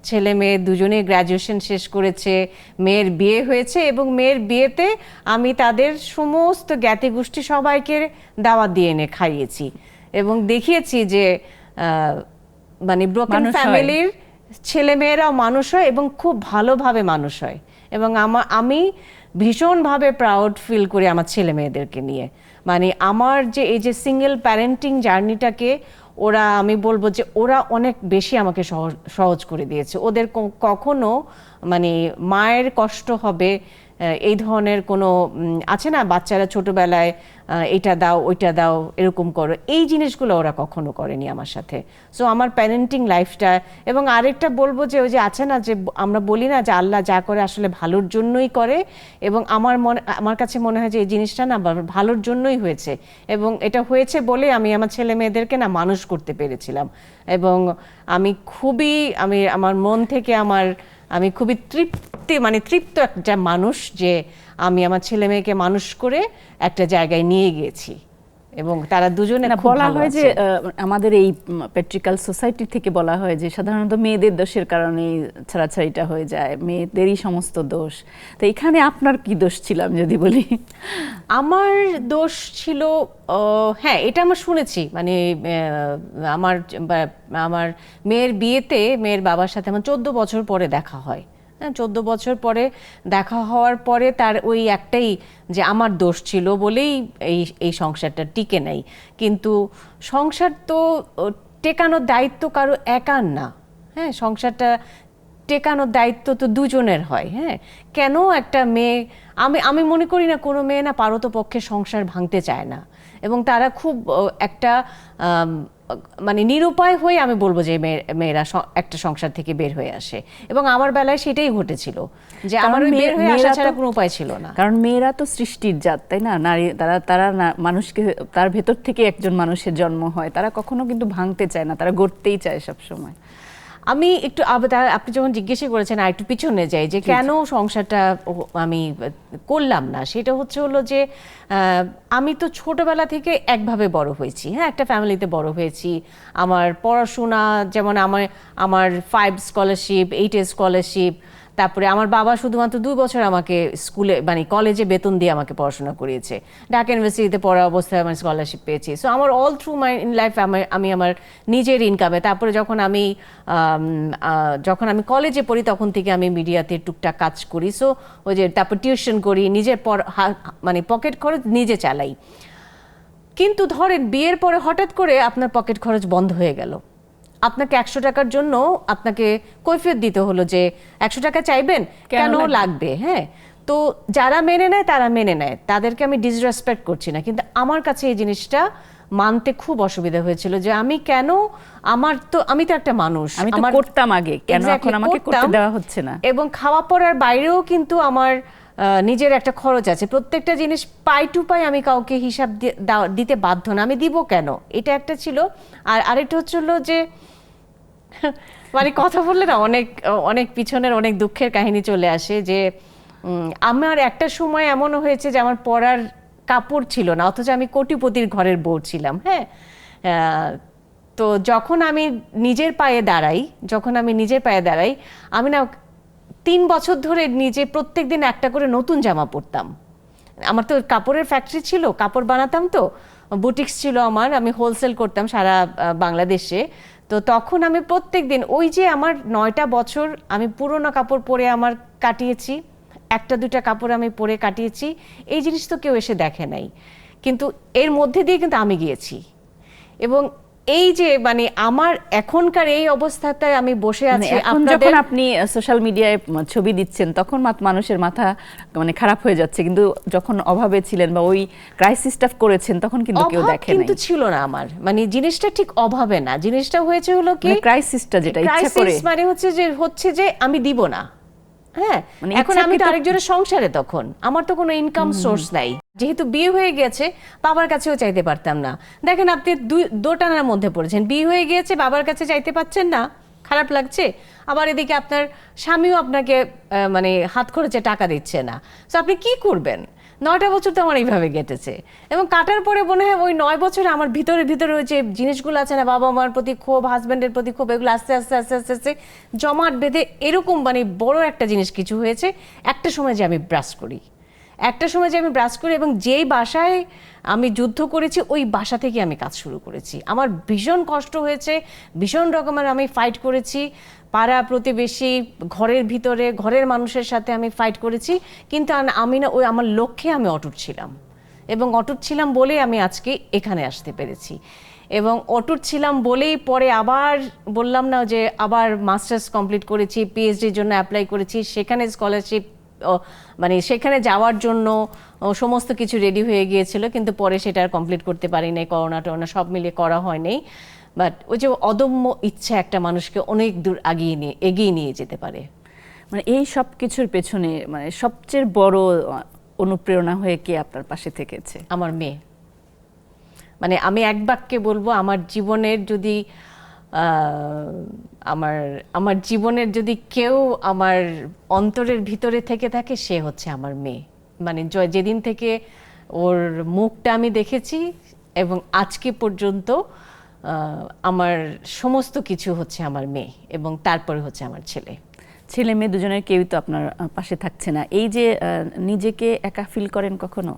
ছেলে মেয়ে দুজনেই গ্র্যাজুয়েশন শেষ করেছে, মেয়ের বিয়ে হয়েছে, এবং মেয়ের বিয়েতে আমি তাদের সমস্ত জ্ঞাতি গোষ্ঠী সবাইকে দাওয়াত দিয়ে এনে খাইয়েছি এবং দেখিয়েছি যে মানে ব্রোকেন ফ্যামিলির ছেলে মেয়েরাও মানুষ হয় এবং খুব ভালোভাবে মানুষ হয়। এবং আমি ভীষণভাবে প্রাউড ফিল করি আমার ছেলে মেয়েদেরকে নিয়ে। মানে আমার যে এই যে সিঙ্গেল প্যারেন্টিং জার্নিটাকে ওরা, আমি বলবো যে ওরা অনেক বেশি আমাকে সহজ করে দিয়েছে। ওদের কখনো মানে মায়ের কষ্ট হবে এই ধরনের কোনো আছে না, বাচ্চারা ছোটবেলায় এটা দাও ওইটা দাও এরকম করো, এই জিনিসগুলো ওরা কখনো করেনি আমার সাথে। সো আমার প্যারেন্টিং লাইফটা, এবং আরেকটা বলবো যে ওই যে আছে না যে আমরা বলি না যে আল্লাহ যা করে আসলে ভালোর জন্যই করে, এবং আমার কাছে মনে হয় যে এই জিনিসটা না ভালোর জন্যই হয়েছে, এবং এটা হয়েছে বলে আমি আমার ছেলে মেয়েদেরকে না মানুষ করতে পেরেছিলাম। এবং আমি আমার মন থেকে আমি খুবই তৃপ্ত একটা মানুষ যে আমি আমার ছেলে মেয়েকে মানুষ করে একটা জায়গায় নিয়ে গিয়েছি, এবং তারা দুজনে খুব বলা ভালো হয় যে আছে। আমাদের এই প্যাট্রিকাল সোসাইটি থেকে বলা হয় যে সাধারণত মেয়েদের দোষের কারণে ছাড়াছাড়িটা হয়ে যায়, মেয়েদেরই সমস্ত দোষ। তো এখানে আপনার কি দোষ ছিল আমি যদি বলি? আমার দোষ ছিল, হ্যাঁ এটা আমরা শুনেছি, মানে আমার মেয়ের বিয়েতে মেয়ের বাবার সাথে আমার 14 বছর পরে দেখা হয়। হ্যাঁ, 14 বছর পরে দেখা হওয়ার পরে তার ওই একটাই যে আমার দোষ ছিল বলেই এই সংসারটা টিকে নাই। কিন্তু সংসার তো টেকানোর দায়িত্ব কারো একার না। হ্যাঁ, সংসারটা টেকানোর দায়িত্ব তো দুজনের হয়। হ্যাঁ, কেন একটা মেয়ে, আমি মনে করি না কোনো মেয়ে না পারতপক্ষে সংসার ভাঙতে চায় না, এবং তারা খুব একটা মানে নিরুপায় হয়ে আমি বলবো যে মেয়েরা একটা সংসার থেকে বের হয়ে আসে, এবং আমার বেলায় সেটাই ঘটেছিল যে আমার ওই বের হয়ে আসা ছাড়া কোনো উপায় ছিল না। কারণ মেয়েরা তো সৃষ্টির জাত, তাই না? নারী তারা মানুষকে, তার ভেতর থেকে একজন মানুষের জন্ম হয়, তারা কখনো কিন্তু ভাঙতে চায় না, তারা গড়তেই চায় সব সময়। আমি একটু আপনি যখন জিজ্ঞেস করেছেন আর একটু পিছনে যাই যে কেন সংসারটা আমি করলাম না, সেটা হলো যে আমি তো ছোটবেলা থেকে একভাবে বড় হয়েছি। হ্যাঁ, একটা ফ্যামিলিতে বড় হয়েছি। আমার পড়াশোনা যেমন আমার 5 স্কলারশিপ, 8 স্কলারশিপ, তারপরে আমার বাবা শুধুমাত্র 2 বছর আমাকে স্কুলে মানে কলেজে বেতন দিয়ে আমাকে পড়াশোনা করিয়েছে। ঢাকা ইউনিভার্সিটিতে পড়া অবস্থায় আমার স্কলারশিপ পেয়েছি। সো আমার অল থ্রু মাই লাইফ আমি আমার নিজের ইনকামে, তারপরে যখন আমি কলেজে পড়ি তখন থেকে আমি মিডিয়াতে টুকটাক কাজ করি। সো ওই যে তারপর টিউশন করি, নিজের মানে পকেট খরচ নিজে চালাই। কিন্তু ধরেন বিয়ের পরে হঠাৎ করে আপনার পকেট খরচ বন্ধ হয়ে গেল, আপনাকে 100 টাকার জন্য আপনাকে কৈফিয়ত দিতে হলো যে 100 টাকা চাইবেন, কেন লাগবে। হ্যাঁ, তো যারা মেনে নেয় তারা মেনে নেয়, তাদেরকে আমি ডিসরেসপেক্ট করছি না, কিন্তু আমার কাছে এই জিনিসটা মানতে খুব অসুবিধা হয়েছিল যে আমি কেন, আমি তো একটা মানুষ, আমি তো করতাম আগে, কেন এখন আমাকে করতে দেওয়া হচ্ছে না। এবং খাওয়া পড়ার বাইরেও কিন্তু আমার নিজের একটা খরচ আছে, প্রত্যেকটা জিনিস পাই টু পাই আমি কাউকে হিসাব দিতে বাধ্য না, আমি দিব কেন, এটা একটা ছিল। আর আরেকটা হচ্ছিল যে মানে কথা বললে না অনেক অনেক পিছনের অনেক দুঃখের কাহিনী চলে আসে যে আমার একটা সময় এমনও হয়েছে যে আমার পরার কাপড় ছিল না, অথচ আমি কোটিপতির ঘরের বউ ছিলাম। হ্যাঁ, তো যখন আমি নিজের পায়ে দাঁড়াই আমি না 3 বছর ধরে নিজে প্রত্যেক দিন একটা করে নতুন জামা পরতাম। আমার তো কাপড়ের ফ্যাক্টরি ছিল, কাপড় বানাতাম, তো বুটিক্স ছিল আমার, আমি হোলসেল করতাম সারা বাংলাদেশে। তো তখন আমি প্রত্যেক দিন ওই যে আমার 9টা বছর আমি পুরোনো কাপড় পরে আমার কাটিয়েছি, একটা দুটা কাপড় আমি পরে কাটিয়েছি, এই জিনিস তো কেউ এসে দেখে নাই, কিন্তু এর মধ্যে দিয়ে কিন্তু আমি গিয়েছি। এবং এই যে মানে আমার এখনকার এই অবস্থাতে আমি বসে আছি, যখন আপনি সোশ্যাল মিডিয়ায় ছবি দিচ্ছেন তখন মানুষের মাথা মানে খারাপ হয়ে যাচ্ছে, কিন্তু যখন অভাবে ছিলেন বা ওই ক্রাইসিসটা করেছেন তখন কিন্তু কেউ দেখে নাই। কিন্তু ছিল না আমার, মানে জিনিসটা ঠিক অভাবে না, জিনিসটা হয়েছে হলো কি ক্রাইসিসটা, যেটা ইচ্ছা করে মানে হচ্ছে যে আমি দিব না। হ্যাঁ, এখন আমি তো আরেকজনের সংসারে, তখন আমার তো কোনো ইনকাম সোর্স নাই, যেহেতু বিয়ে হয়ে গেছে বাবার কাছেও চাইতে পারতাম না। দেখেন আপনি দোটানার মধ্যে পড়েছেন, বিয়ে হয়ে গিয়েছে বাবার কাছে চাইতে পাচ্ছেন না, খারাপ লাগছে, আবার এদিকে আপনার স্বামীও আপনাকে মানে হাত খরচে টাকা দিচ্ছে না, তো আপনি কি করবেন? 9টা বছর তো আমার এইভাবে কেটেছে, এবং কাটার পরে মনে হয় ওই 9 বছরে আমার ভিতরে ওই যে জিনিসগুলো আছে না, বাবা মার প্রতি ক্ষোভ, হাজব্যান্ডের প্রতি ক্ষোভ, এগুলো আস্তে আস্তে জমাট বেঁধে এরকম মানে বড় একটা জিনিস কিছু হয়েছে। একটা সময় যে আমি ব্রাশ করি এবং যেই বাসায় আমি যুদ্ধ করেছি ওই বাসা থেকে আমি কাজ শুরু করেছি। আমার ভীষণ কষ্ট হয়েছে, ভীষণ রকমের আমি ফাইট করেছি, পাড়া প্রতিবেশী, ঘরের ভিতরে, ঘরের মানুষের সাথে আমি ফাইট করেছি, কিন্তু আমি না ওই আমার লক্ষ্যে আমি অটুট ছিলাম, এবং অটুট ছিলাম বলেই আমি আজকে এখানে আসতে পেরেছি। এবং অটুট ছিলাম বলেই পরে আবার বললাম না যে আবার মাস্টার্স কমপ্লিট করেছি, পিএইচডির জন্য অ্যাপ্লাই করেছি, সেখানে স্কলারশিপ মানে সেখানে যাওয়ার জন্য সমস্ত কিছু রেডি হয়ে গিয়েছিল, কিন্তু পরে সেটা আর কমপ্লিট করতে পারি নাই, করোনা টরোনা সব মিলিয়ে করা হয়নি। বাট ওই যে অদম্য ইচ্ছা একটা মানুষকে অনেক দূর এগিয়ে নিয়ে যেতে পারে। মানে এই সব কিছুর পেছনে মানে সবচেয়ে বড় অনুপ্রেরণা হয়ে কে আপনার পাশে থেকেছে? আমার মেয়ে। মানে আমি এক বাক্যে বলবো, আমার জীবনের যদি আমার জীবনের যদি কেউ আমার অন্তরের ভিতরে থেকে থাকে, সে হচ্ছে আমার মেয়ে। মানে যেদিন থেকে ওর মুখটা আমি দেখেছি এবং আজকে পর্যন্ত আমার সমস্ত কিছু হচ্ছে আমার মেয়ে, এবং তারপরে হচ্ছে আমার ছেলে। ছেলে মেয়ে দুজনের কেউই তো আপনার পাশে থাকছে না, এই যে নিজেকে একা ফিল করেন কখনো?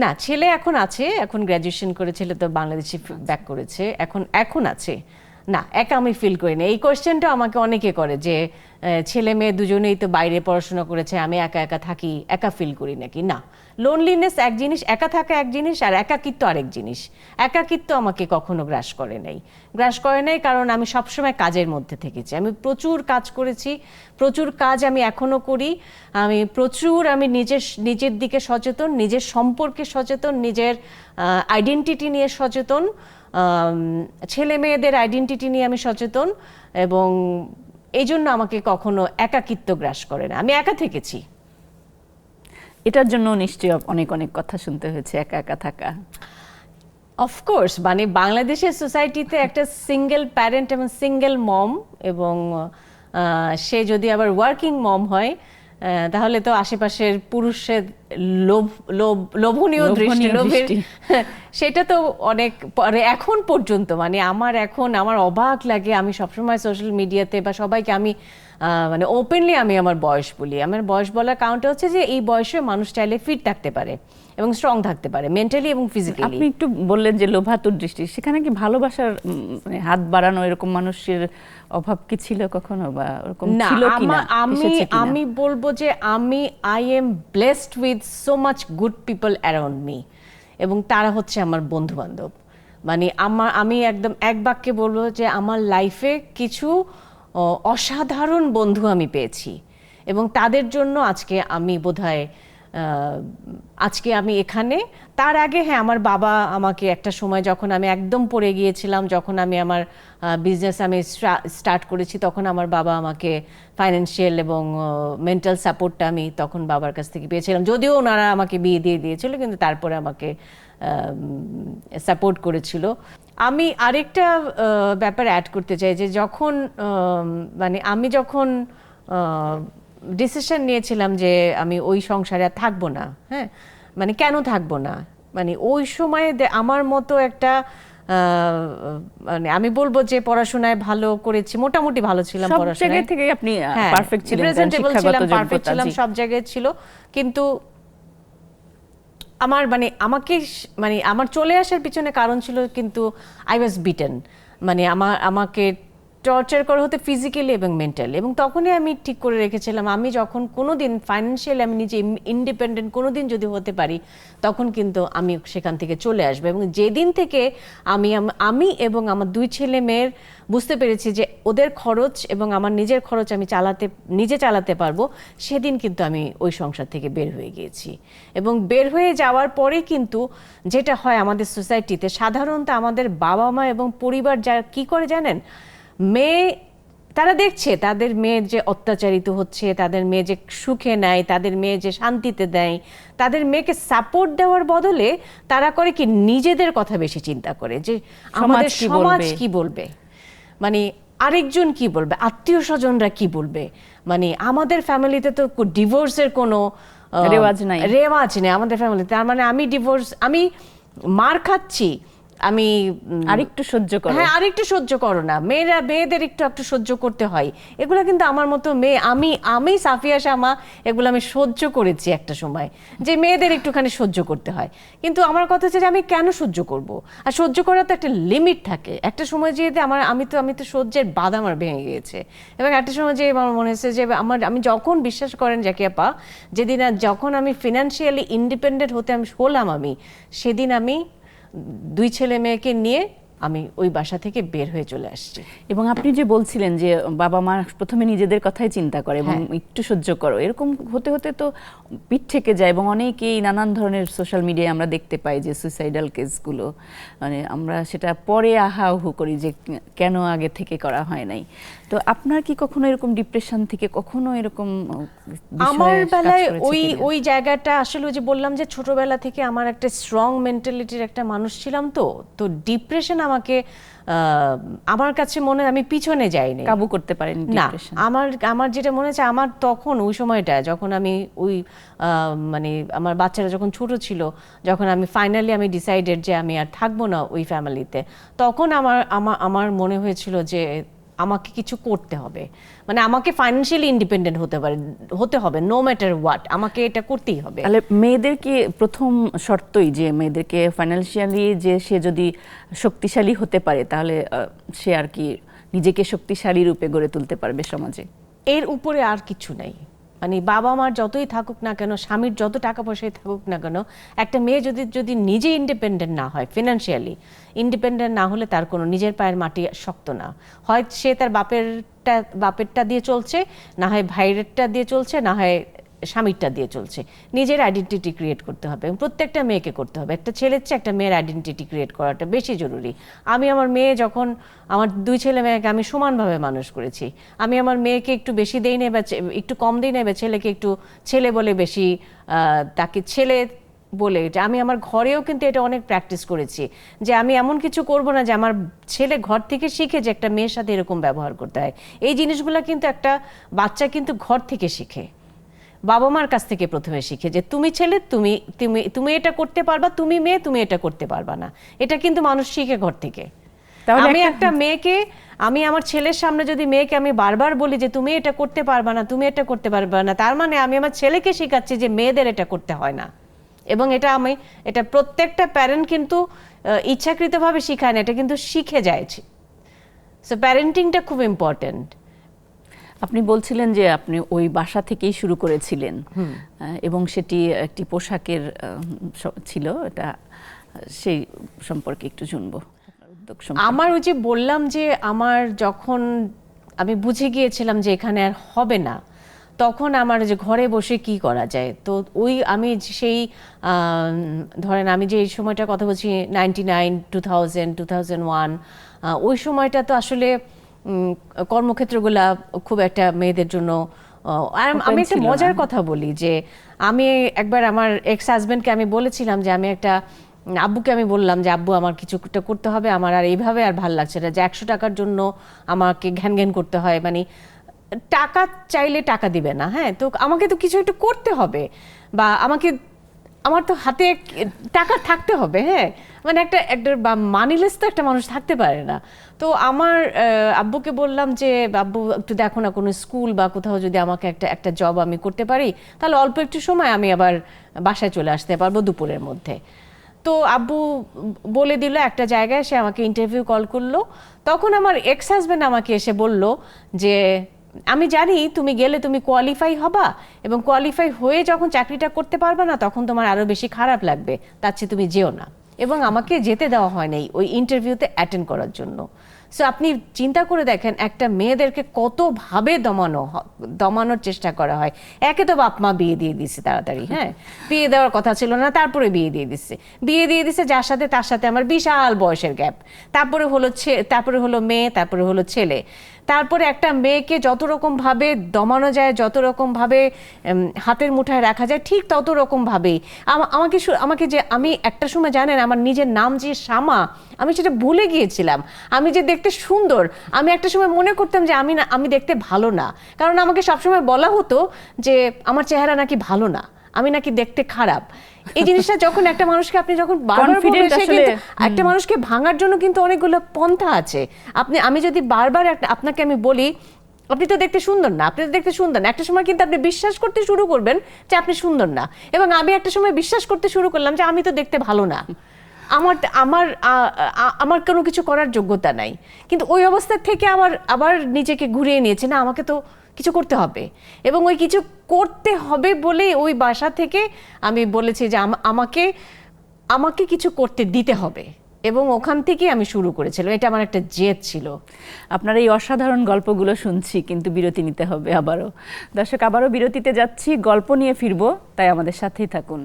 না, ছেলে এখন আছে, এখন গ্র্যাজুয়েশন করে, ছেলে তো বাংলাদেশে ব্যাক করেছে, এখন আছে। না, একা আমি ফিল করি না। এই কোয়েশ্চেনটা আমাকে অনেকে করে যে ছেলে মেয়ে দুজনেই তো বাইরে পড়াশোনা করেছে, আমি একা একা থাকি, একা ফিল করি নাকি? না, লোনলিনেস এক জিনিস, একা থাকা এক জিনিস, আর একাকিত্ব আরেক জিনিস। একাকিত্ব আমাকে কখনো গ্রাস করে নাই, কারণ আমি সবসময় কাজের মধ্যে থেকেছি। আমি প্রচুর কাজ করেছি, প্রচুর কাজ আমি এখনো করি। আমি নিজের দিকে সচেতন, নিজের সম্পর্কে সচেতন, নিজের আইডেন্টিটি নিয়ে সচেতন, ছেলে মেয়েদের আইডেন্টিটি নিয়ে আমি সচেতন, এবং এই জন্য আমাকে কখনো একাকিত্ব গ্রাস করে না। আমি একা থেকেছি। এটার জন্য নিশ্চয়ই অনেক অনেক কথা শুনতে হয়েছে, একা একা থাকা। অফকোর্স, মানে বাংলাদেশের সোসাইটিতে একটা সিঙ্গেল প্যারেন্ট এবং সিঙ্গেল মম, এবং সে যদি আবার ওয়ার্কিং মম হয়, তাহলে তো আশেপাশের পুরুষের লোভনীয় দৃষ্টি, সেটা তো অনেক পরে। এখন পর্যন্ত মানে আমার অবাক লাগে, আমি সবসময় সোশ্যাল মিডিয়াতে বা সবাইকে আমি মানে ওপেনলি আমি আমার বয়স বলি। আমার বয়স বলার কারণটা হচ্ছে যে এই বয়সে মানুষ চাইলে ফিট থাকতে পারে এবং স্ট্রং থাকতে পারে, মেন্টালি এবং ফিজিক্যালি। আপনি একটু বললেন যে লোভাতুর দৃষ্টি, সেখানে কি ভালোবাসার মানে হাত বাড়ানো এরকম মানুষের অভাব কি ছিল কখনো, বা এরকম ছিল কিনা? আমি বলবো যে I am blessed with so much good people around me, এবং তারা হচ্ছে আমার বন্ধু বান্ধব। মানে আমি একদম এক বাক্যে বলবো যে আমার লাইফে কিছু অসাধারণ বন্ধু আমি পেয়েছি, এবং তাদের জন্য আজকে আমি বোধহয় আজকে আমি এখানে। তার আগে হ্যাঁ, আমার বাবা আমাকে একটা সময়, যখন আমি একদম পড়ে গিয়েছিলাম, যখন আমি আমার বিজনেস স্টার্ট করেছি, তখন আমার বাবা আমাকে ফাইন্যান্সিয়াল এবং মেন্টাল সাপোর্টটা আমি তখন বাবার কাছ থেকে পেয়েছিলাম। যদিও ওনারা আমাকে বিয়ে দিয়ে দিয়েছিল, কিন্তু তারপরে আমাকে সাপোর্ট করেছিল। আমি আরেকটা ব্যাপার অ্যাড করতে চাই, যে যখন মানে আমি যখন ডিসিশন নিয়েছিলাম যে আমি ওই সংসারে আর থাকবো না, হ্যাঁ, মানে কেন থাকবো না, মানে ওই সময়ে আমার মতো একটা মানে আমি বলবো যে পড়াশোনায় ভালো করেছি, মোটামুটি ভালো ছিলাম পড়াশোনায় থেকে, আপনি পারফেক্ট ছিলেন, প্রেজেন্টেবল ছিলাম, পারফেক্ট ছিলাম, সব জায়গায় ছিল। কিন্তু আমার চলে আসার পিছনে কারণ ছিল, কিন্তু আই ওয়াজ বিটেন। মানে আমাকে টর্চার করা হতো ফিজিক্যালি এবং মেন্টালি, এবং তখনই আমি ঠিক করে রেখেছিলাম আমি যখন কোনোদিন ফাইন্যান্সিয়ালি আমি নিজে ইন্ডিপেন্ডেন্ট কোনোদিন যদি হতে পারি, তখন কিন্তু আমি সেখান থেকে চলে আসবো। এবং যেদিন থেকে আমি এবং আমার দুই ছেলে মেয়ের বুঝতে পেরেছি যে ওদের খরচ এবং আমার নিজের খরচ আমি নিজে চালাতে পারবো, সেদিন কিন্তু আমি ওই সংসার থেকে বের হয়ে গিয়েছি। এবং বের হয়ে যাওয়ার পরে কিন্তু যেটা হয় আমাদের সোসাইটিতে, সাধারণত আমাদের বাবা মা এবং পরিবার যারা কী করে জানেন, তারা দেখছে তাদের মেয়ে যে অত্যাচারিত হচ্ছে, তাদের মেয়ে যে সুখে নেয়, তাদের মেয়ে যে শান্তিতে দেয়, তাদের মেয়েকে সাপোর্ট দেওয়ার বদলে তারা করে কি নিজেদের কথা বেশি চিন্তা করে, যে আমাদের সমাজ কি বলবে, মানে আরেকজন কি বলবে, আত্মীয় স্বজনরা কি বলবে, মানে আমাদের ফ্যামিলিতে তো ডিভোর্সের কোনো রেওয়াজ নেই আমাদের ফ্যামিলিতে। তার মানে আমি মার খাচ্ছি, আমি আরেকটু সহ্য করো, হ্যাঁ আরেকটু সহ্য করো না, মেয়েদের একটু সহ্য করতে হয়। এগুলো কিন্তু আমার মতো মেয়ে, আমি সাফিয়া শামা, এগুলো আমি সহ্য করেছি একটা সময়, যে মেয়েদের একটুখানি সহ্য করতে হয়। কিন্তু আমার কথা হচ্ছে যে আমি কেন সহ্য করব? আর সহ্য করার তো একটা লিমিট থাকে। একটা সময় যে আমি তো সহ্যের বাঁধ আমার ভেঙে গিয়েছে, এবং একটা সময় যে আমার মনে হচ্ছে যে আমি যখন, বিশ্বাস করেন জাকিয়া আপা, যখন আমি ফিনান্সিয়ালি ইন্ডিপেন্ডেন্ট হলাম, সেদিন আমি দুই ছেলে মেয়েকে নিয়ে আমি ওই বাসা থেকে বের হয়ে চলে আসছি। এবং আপনি যে বলছিলেন যে বাবা মা প্রথমে নিজেদের কথাই চিন্তা করে এবং হ্যাঁ। একটু সহ্য করো, এরকম হতে হতে তো পিঠ থেকে যায় এবং অনেকেই নানান ধরনের সোশ্যাল মিডিয়ায় আমরা দেখতে পাই যে সুইসাইডাল কেসগুলো, মানে আমরা সেটা পরে আহু করি যে কেন আগে থেকে করা হয় নাই। তো আপনার কি কখনো এরকম ডিপ্রেশন থেকে কখনো এরকম আমার বেলায় ওই জায়গাটা আসলে ওই যে বললাম যে ছোটবেলা থেকে আমার একটা স্ট্রং মেন্টালিটির একটা মানুষ ছিলাম, তো ডিপ্রেশন আমাকে আমার কাছে মনে হয় আমি পিছনে যাইনি, কাবু করতে পারেন না। ডিপ্রেশন? আমার যেটা মনে হচ্ছে আমার তখন ওই সময়টা যখন আমি ওই মানে আমার বাচ্চারা যখন ছোট ছিল, যখন আমি ফাইনালি আমি ডিসাইডেড যে আমি আর থাকবো না ওই ফ্যামিলিতে, তখন আমার মনে হয়েছিল যে আমাকে কিছু করতে হবে, মানে আমাকে ফাইন্যান্সিয়ালি ইন্ডিপেন্ডেন্ট হতে হবে, নো ম্যাটার হোয়াট, আমাকে এটা করতেই হবে। তাহলে মেয়েদের কি প্রথম শর্তই যে মেয়েদেরকে ফাইন্যান্সিয়ালি যে সে যদি শক্তিশালী হতে পারে তাহলে সে আর কি নিজেকে শক্তিশালী রূপে গড়ে তুলতে পারবে সমাজে? এর উপরে আর কিছু নাই। মানে বাবা মার যতই থাকুক না কেন, স্বামীর যত টাকা পয়সাই থাকুক না কেন, একটা মেয়ে যদি নিজে ইন্ডিপেন্ডেন্ট না হয়, ফিনান্সিয়ালি ইন্ডিপেন্ডেন্ট না হলে তার কোনো নিজের পায়ের মাটি শক্ত না হয়। সে তার বাপেরটা দিয়ে চলছে, না হয় ভাইয়েরটা দিয়ে চলছে, না হয় স্বামীরটা দিয়ে চলছে। নিজের আইডেন্টিটি ক্রিয়েট করতে হবে, প্রত্যেকটা মেয়েকে করতে হবে। একটা ছেলের চেয়ে একটা মেয়ের আইডেন্টিটি ক্রিয়েট করাটা বেশি জরুরি। আমি আমার মেয়ে যখন আমার দুই ছেলে মেয়েকে আমি সমানভাবে মানুষ করেছি। আমি আমার মেয়েকে একটু বেশি দেই না বা একটু কম দিই না, বা ছেলেকে একটু ছেলে বলে বেশি তাকে ছেলে বলে, যে আমি আমার ঘরেও কিন্তু এটা অনেক প্র্যাকটিস করেছি যে আমি এমন কিছু করব না যে আমার ছেলে ঘর থেকে শিখে যে একটা মেয়ের সাথে এরকম ব্যবহার করতে হয়। এই জিনিসগুলো কিন্তু একটা বাচ্চা কিন্তু ঘর থেকে শিখে, বাবা মার কাছ থেকে প্রথমে শিখে যে তুমি ছেলে, তুমি তুমি তুমি এটা করতে পারবা, তুমি মেয়ে, তুমি এটা করতে পারবা না। এটা কিন্তু মানুষ শিখে ঘর থেকে। আমি একটা মেয়েকে, আমি আমার ছেলের সামনে যদি মেয়েকে আমি বারবার বলি যে তুমি এটা করতে পারবা না, তুমি এটা করতে পারবা না, তার মানে আমি আমার ছেলেকে শেখাচ্ছি যে মেয়েদের এটা করতে হয় না। এবং এটা প্রত্যেকটা প্যারেন্ট কিন্তু ইচ্ছাকৃতভাবে শিখায় না, এটা কিন্তু শিখে যায়। সো প্যারেন্টিংটা খুব ইম্পর্টেন্ট। আপনি বলছিলেন যে আপনি ওই বাসা থেকেই শুরু করেছিলেন এবং সেটি একটি পোশাকের ছিল, এটা সেই সম্পর্কে একটু শুনবো। আমার ওই যে বললাম যে আমার যখন আমি বুঝে গিয়েছিলাম যে এখানে আর হবে না, তখন আমার যে ঘরে বসে কি করা যায়, তো আমি সেই ধরেন আমি যে এই সময়টার কথা বলছি 99, 2000, 2001, ওই সময়টা তো আসলে কর্মক্ষেত্রগুলা খুব একটা মেয়েদের জন্য। আমি একটা মজার কথা বলি যে আমি একবার আমার এক্স হাজব্যান্ডকে আমি বলেছিলাম যে আব্বুকে আমি বললাম যে আব্বু আমার কিছুটা করতে হবে, আমার আর এইভাবে আর ভাল লাগছে না যে 100 টাকার জন্য আমাকে ঘ্যান ঘ্যান করতে হয়, মানে টাকা চাইলে টাকা দিবে না, হ্যাঁ, তো আমাকে তো কিছু একটা করতে হবে, বা আমার তো হাতে টাকা থাকতে হবে, হ্যাঁ, মানে একটা বা মানিলেস তো একটা মানুষ থাকতে পারে না। তো আমার আব্বুকে বললাম যে আব্বু একটু দেখো না কোনো স্কুল বা কোথাও যদি আমাকে একটা জব আমি করতে পারি, তাহলে অল্প একটু সময় আমি আবার বাসায় চলে আসতে পারবো দুপুরের মধ্যে। তো আব্বু বলে দিল একটা জায়গায়, সে আমাকে ইন্টারভিউ কল করলো। তখন আমার এক্স হাজব্যান্ড আমাকে এসে বলল যে আমি জানি তুমি গেলে তুমি কোয়ালিফাই হবা, এবং কোয়ালিফাই হয়ে যখন চাকরিটা করতে পারবে না তখন তোমার আরো বেশি খারাপ লাগবে, তার চেয়ে তুমি যেও না। এবং আমাকে যেতে দেওয়া হয় নাই ওই ইন্টারভিউতে অ্যাটেন্ড করার জন্য। সো আপনি চিন্তা করে দেখেন একটা মেয়েদেরকে কতভাবে দমানোর চেষ্টা করা হয়। একে তো বাপ মা বিয়ে দিয়ে দিচ্ছে তাড়াতাড়ি, হ্যাঁ, বিয়ে দেওয়ার কথা ছিল না, তারপরে বিয়ে দিয়ে দিচ্ছে যার সাথে তার সাথে আমার বিশাল বয়সের গ্যাপ। তারপরে হলো মেয়ে, তারপরে হলো ছেলে। তারপরে একটা মেয়েকে যত রকম ভাবে দমানো যায়, যত রকম ভাবে হাতের মুঠায় রাখা যায়, ঠিক তত রকম ভাবেই আমাকে যে আমি একটা সময় জানেন আমার নিজের নাম যে শামা, আমি সেটা ভুলে গিয়েছিলাম। আমি যে দেখতে সুন্দর, আমি একটা সময় মনে করতাম যে আমি দেখতে ভালো না, কারণ আমাকে সবসময় বলা হতো যে আমার চেহারা নাকি ভালো না, আমি নাকি দেখতে খারাপ। এই জিনিসটা যখন একটা মানুষকে আপনি যখন বারবার বলবেন, সে কিন্তু একটা মানুষকে ভাঙার জন্য কিন্তু অনেকগুলো পন্থা আছে। আমি যদি বারবার আপনাকে আমি বলি আপনি তো দেখতে সুন্দর না, আপনি তো দেখতে সুন্দর না, একটা সময় কিন্তু আপনি বিশ্বাস করতে শুরু করবেন যে আপনি সুন্দর না। এবং আমি একটা সময় বিশ্বাস করতে শুরু করলাম যে আমি তো দেখতে ভালো না, আমার কোনো কিছু করার যোগ্যতা নাই। কিন্তু ওই অবস্থা থেকে আবার নিজেকে ঘুরিয়ে নিয়েছে, না আমাকে তো কিছু করতে হবে। এবং ওই কিছু করতে হবে বলে ওই বাসা থেকে আমি বলেছি যে আমাকে কিছু করতে দিতে হবে, এবং ওখান থেকেই আমি শুরু করেছিলাম, এটা আমার একটা জেদ ছিল। আপনার এই অসাধারণ গল্পগুলো শুনছি, কিন্তু বিরতি নিতে হবে আবারও। দর্শক, আবারও বিরতিতে যাচ্ছি, গল্প নিয়ে ফিরবো, তাই আমাদের সাথেই থাকুন।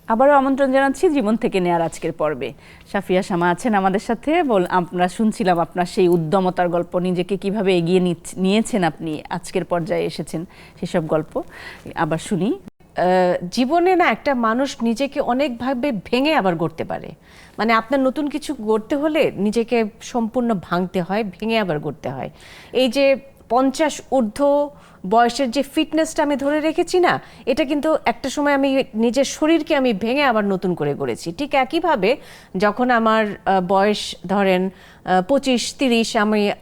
আবারও আমন্ত্রণ জানাচ্ছি জীবন থেকে নেয়ার আজকের পর্বে। সাফিয়া শামা আছেন আমাদের সাথে। আমরা শুনছিলাম আপনার সেই উদ্যমতার গল্প, নিজেকে কিভাবে এগিয়ে নিয়েছেন আপনি, আজকের পর্যায়ে এসেছেন, সেসব গল্প আবার শুনি। জীবনে না একটা মানুষ নিজেকে অনেকভাবে ভেঙে আবার গড়তে পারে। মানে আপনার নতুন কিছু গড়তে হলে নিজেকে সম্পূর্ণ ভাঙতে হয়, ভেঙে আবার গড়তে হয়। এই যে 50 ঊর্ধ্ব বয়সের যে ফিটনেসটা আমি ধরে রেখেছি না, এটা কিন্তু একটা সময় আমি নিজের শরীরকে আমি ভেঙে আবার নতুন করে গড়েছি। ঠিক একইভাবে যখন আমার বয়স ধরেন 25-30,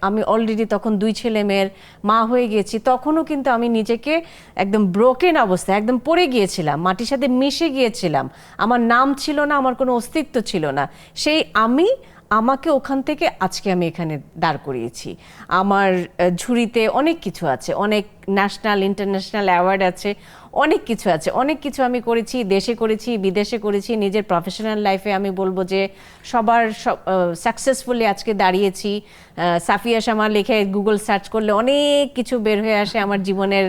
আমি অলরেডি তখন 2 ছেলে মেয়ের মা হয়ে গেছি, তখনও কিন্তু আমি নিজেকে একদম ব্রোকেন অবস্থায় একদম পড়ে গিয়েছিলাম, মাটির সাথে মিশে গিয়েছিলাম। আমার নাম ছিল না, আমার কোনো অস্তিত্ব ছিল না। সেই আমাকে ওখান থেকে আজকে আমি এখানে দাঁড় করিয়েছি। আমার ঝুড়িতে অনেক কিছু আছে, অনেক ন্যাশনাল ইন্টারন্যাশনাল অ্যাওয়ার্ড আছে, অনেক কিছু আছে, অনেক কিছু আমি করেছি, দেশে করেছি, বিদেশে করেছি। নিজের প্রফেশনাল লাইফে আমি বলবো যে সবার সাকসেসফুলি আজকে দাঁড়িয়েছি। সাফিয়া শামা লিখে গুগল সার্চ করলে অনেক কিছু বের হয়ে আসে, আমার জীবনের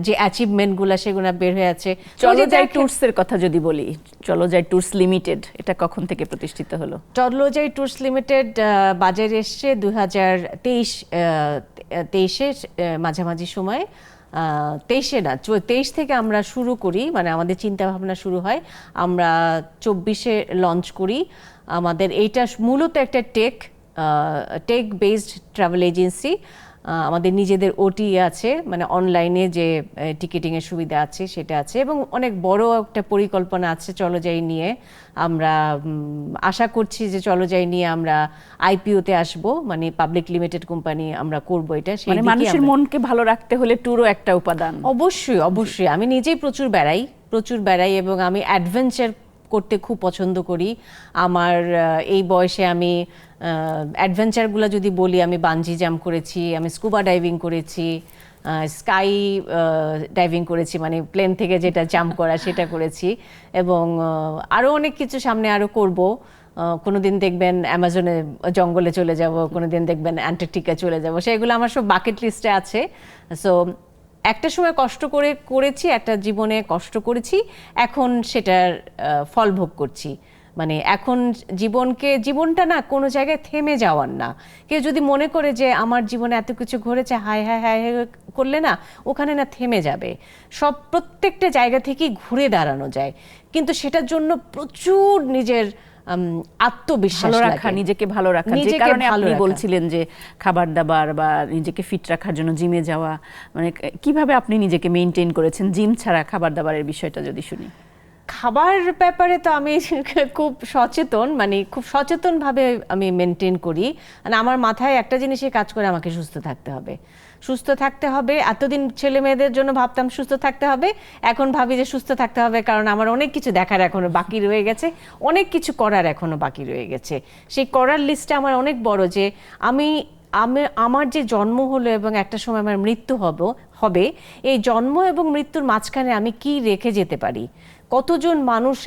যে অ্যাচিভমেন্টগুলো সেগুলো বের হয়ে আছে। চলো যাই ট্যুরসের কথা যদি বলি, চলো যাই ট্যুরস লিমিটেড, এটা কখন থেকে প্রতিষ্ঠিত হলো? চলো যাই ট্যুরস লিমিটেড বাজারে এসছে 2023-এর মাঝামাঝি সময়। 23-এ না, 23 থেকে আমরা শুরু করি, মানে আমাদের চিন্তা ভাবনা শুরু হয়। আমরা 24-এ লঞ্চ করি। আমাদের এইটা মূলত একটা টেক বেসড ট্রাভেল এজেন্সি। আমাদের নিজেদের ওটি আছে, মানে অনলাইনে যে টিকিটিংয়ের সুবিধা আছে সেটা আছে, এবং অনেক বড় একটা পরিকল্পনা আছে চলো যাই নিয়ে। আমরা আশা করছি যে চলো যাই নিয়ে আমরা আইপিওতে আসব, মানে পাবলিক লিমিটেড কোম্পানি আমরা করব। এটা মানে মানুষের মনকে ভালো রাখতে হলে ট্যুরও একটা উপাদান। অবশ্যই অবশ্যই। আমি নিজেই প্রচুর বেড়াই এবং আমি অ্যাডভেঞ্চার করতে খুব পছন্দ করি। আমার এই বয়সে আমি অ্যাডভেঞ্চারগুলো যদি বলি, আমি বানজি জাম্প করেছি, আমি স্কুবা ডাইভিং করেছি, স্কাই ডাইভিং করেছি, মানে প্লেন থেকে যেটা জাম্প করা সেটা করেছি, এবং আরও অনেক কিছু সামনে আরও করব। কোনোদিন দেখবেন অ্যামাজনে জঙ্গলে চলে যাব, কোনোদিন দেখবেন অ্যান্টার্কটিকা চলে যাব, সেগুলো আমার সব বাকেট লিস্টে আছে। সো একটা সময় কষ্ট করেছি, একটা জীবনে কষ্ট করেছি, এখন সেটার ফল ভোগ করছি। মানে এখন জীবনটা না কোনো জায়গায় থেমে যাওয়ার না। কেউ যদি মনে করে যে আমার জীবনে এত কিছু ঘটেছে, হায় হায় হায় করলে না, ওখানে না থেমে যাবে। প্রত্যেকটা জায়গা থেকেই ঘুরে দাঁড়ানো যায়, কিন্তু সেটার জন্য প্রচুর নিজের আত্মবিশ্বাস রাখা, নিজেকে ভালো রাখা। যে কারণে আপনি বলছিলেন যে খাবার দাবার বা নিজেকে ফিট রাখার জন্য জিমে যাওয়া, মানে কিভাবে আপনি নিজেকে মেইনটেইন করেছেন জিম ছাড়া? খাবার দাবারের বিষয়টা যদি শুনি। খাবার ব্যাপারে তো আমি খুব সচেতন, মানে খুব সচেতনভাবে আমি মেনটেন করি। মানে আমার মাথায় একটা জিনিসই কাজ করে, আমাকে সুস্থ থাকতে হবে। এতদিন ছেলে মেয়েদের জন্য ভাবতাম সুস্থ থাকতে হবে, এখন ভাবি যে সুস্থ থাকতে হবে কারণ আমার অনেক কিছু দেখার এখনো বাকি রয়ে গেছে, অনেক কিছু করার এখনো বাকি রয়ে গেছে। সেই করার লিস্টটা আমার অনেক বড়, যে আমার যে জন্ম হলো এবং একটা সময় আমার মৃত্যু হবে, এই জন্ম এবং মৃত্যুর মাঝখানে আমি কি রেখে যেতে পারি, কতজন মানুষ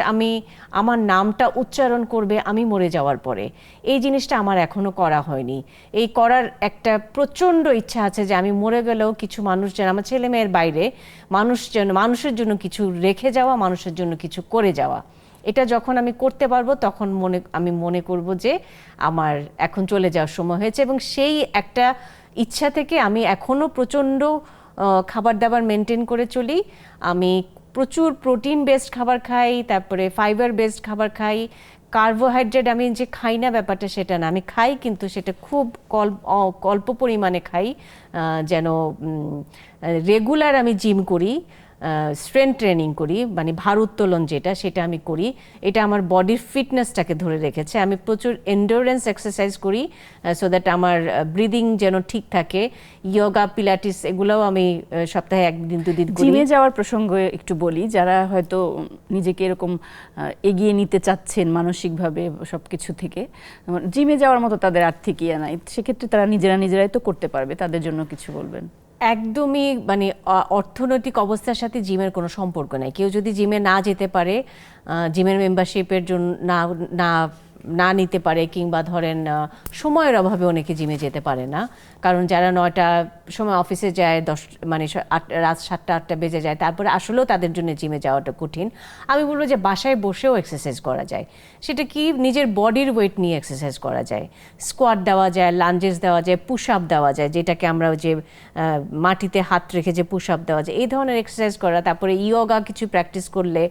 আমার নামটা উচ্চারণ করবে আমি মরে যাওয়ার পরে, এই জিনিসটা আমার এখনো করা হয়নি। এই করার একটা প্রচণ্ড ইচ্ছা আছে যে আমি মরে গেলেও কিছু মানুষ যেন, আমার ছেলে মেয়ের বাইরে মানুষের জন্য কিছু রেখে যাওয়া, মানুষের জন্য কিছু করে যাওয়া। এটা যখন আমি করতে পারবো তখন আমি মনে করব যে আমার এখন চলে যাওয়ার সময় হয়েছে। এবং সেই একটা ইচ্ছা থেকে আমি এখনো প্রচণ্ড খাবার দাবার মেনটেন করে চলি। আমি প্রচুর প্রোটিন বেসড খাবার খাই, তারপরে ফাইবার বেসড খাবার খাই। কার্বোহাইড্রেট আমি যে খাই না ব্যাপারটা সেটা না, আমি খাই, কিন্তু সেটা খুব অল্প পরিমাণে খাই। যেন রেগুলার আমি জিম করি, স্ট্রেংথ ট্রেনিং করি, মানে ভার উত্তোলন সেটা আমি করি। এটা আমার বডির ফিটনেসটাকে ধরে রেখেছে। আমি প্রচুর এন্ডুরেন্স এক্সারসাইজ করি সো দ্যাট আমার ব্রিদিং যেন ঠিক থাকে। ইয়োগা, পিলাটিস এগুলোও আমি সপ্তাহে 1-2 দিন করি। জিমে যাওয়ার প্রসঙ্গে একটু বলি, যারা হয়তো নিজেকে এরকম এগিয়ে নিতে চাচ্ছেন মানসিকভাবে সব কিছু থেকে, জিমে যাওয়ার মতো তাদের আর্থিক ইয়ে নাই, সেক্ষেত্রে তারা নিজেরাই তো করতে পারবে, তাদের জন্য কিছু বলবেন? একদমই মানে অর্থনৈতিক অবস্থার সাথে জিমের কোনো সম্পর্ক নেই। কেউ যদি জিমে না যেতে পারে, জিমের মেম্বারশিপের জন্য না না না নিতে পারে, কিংবা ধরেন সময়ের অভাবে অনেকে জিমে যেতে পারে না, কারণ যারা 9টার সময় অফিসে যায়, মানে রাত 7টা 8টা বেজে যায়, তারপরে আসলেও তাদের জন্য জিমে যাওয়াটা কঠিন। আমি বলবো যে বাসায় বসেও এক্সারসাইজ করা যায়। সেটা কি, নিজের বডির ওয়েট নিয়ে এক্সারসাইজ করা যায়, স্কোয়াট দেওয়া যায়, লাঞ্জেস দেওয়া যায়, পুশ আপ দেওয়া যায়, যেটাকে আমরা যে মাটিতে হাত রেখে যে পুশ আপ দেওয়া যায়, এই ধরনের এক্সারসাইজ করা। তারপরে ইয়োগা কিছু প্র্যাকটিস করলে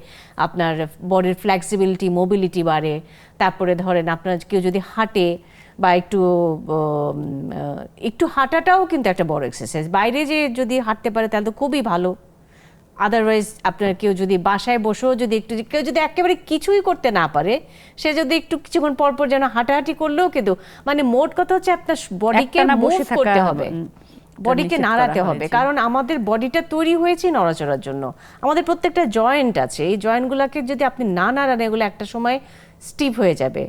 আপনার বডির ফ্লেক্সিবিলিটি, মোবিলিটি বাড়ে। তারপরে ধরেন আপনার কেউ যদি হাঁটে বা একটু হাঁটাটাও কিন্তু একটা বড় এক্সারসাইজ। বাইরে যে যদি হাঁটতে পারে তাহলে তো খুবই ভালো। আদারওয়াইজ আপনার কেউ যদি বাসায় বসেও যদি কেউ যদি একেবারে কিছুই করতে না পারে, সে যদি একটু কিছুক্ষণ পর পর যেন হাঁটাহাঁটি করলেও কিন্তু, মানে মোট কথা হচ্ছে আপনার বডিকে মুভ করতে হবে, বডিকে নাড়াতে হবে। কারণ আমাদের বডিটা তৈরি হয়েছে নড়াচড়ার জন্য। আমাদের প্রত্যেকটা জয়েন্ট আছে, এই জয়েন্টগুলোকে যদি আপনি না নাড়ান, এগুলো একটা সময় স্টিফ হয়ে যাবে।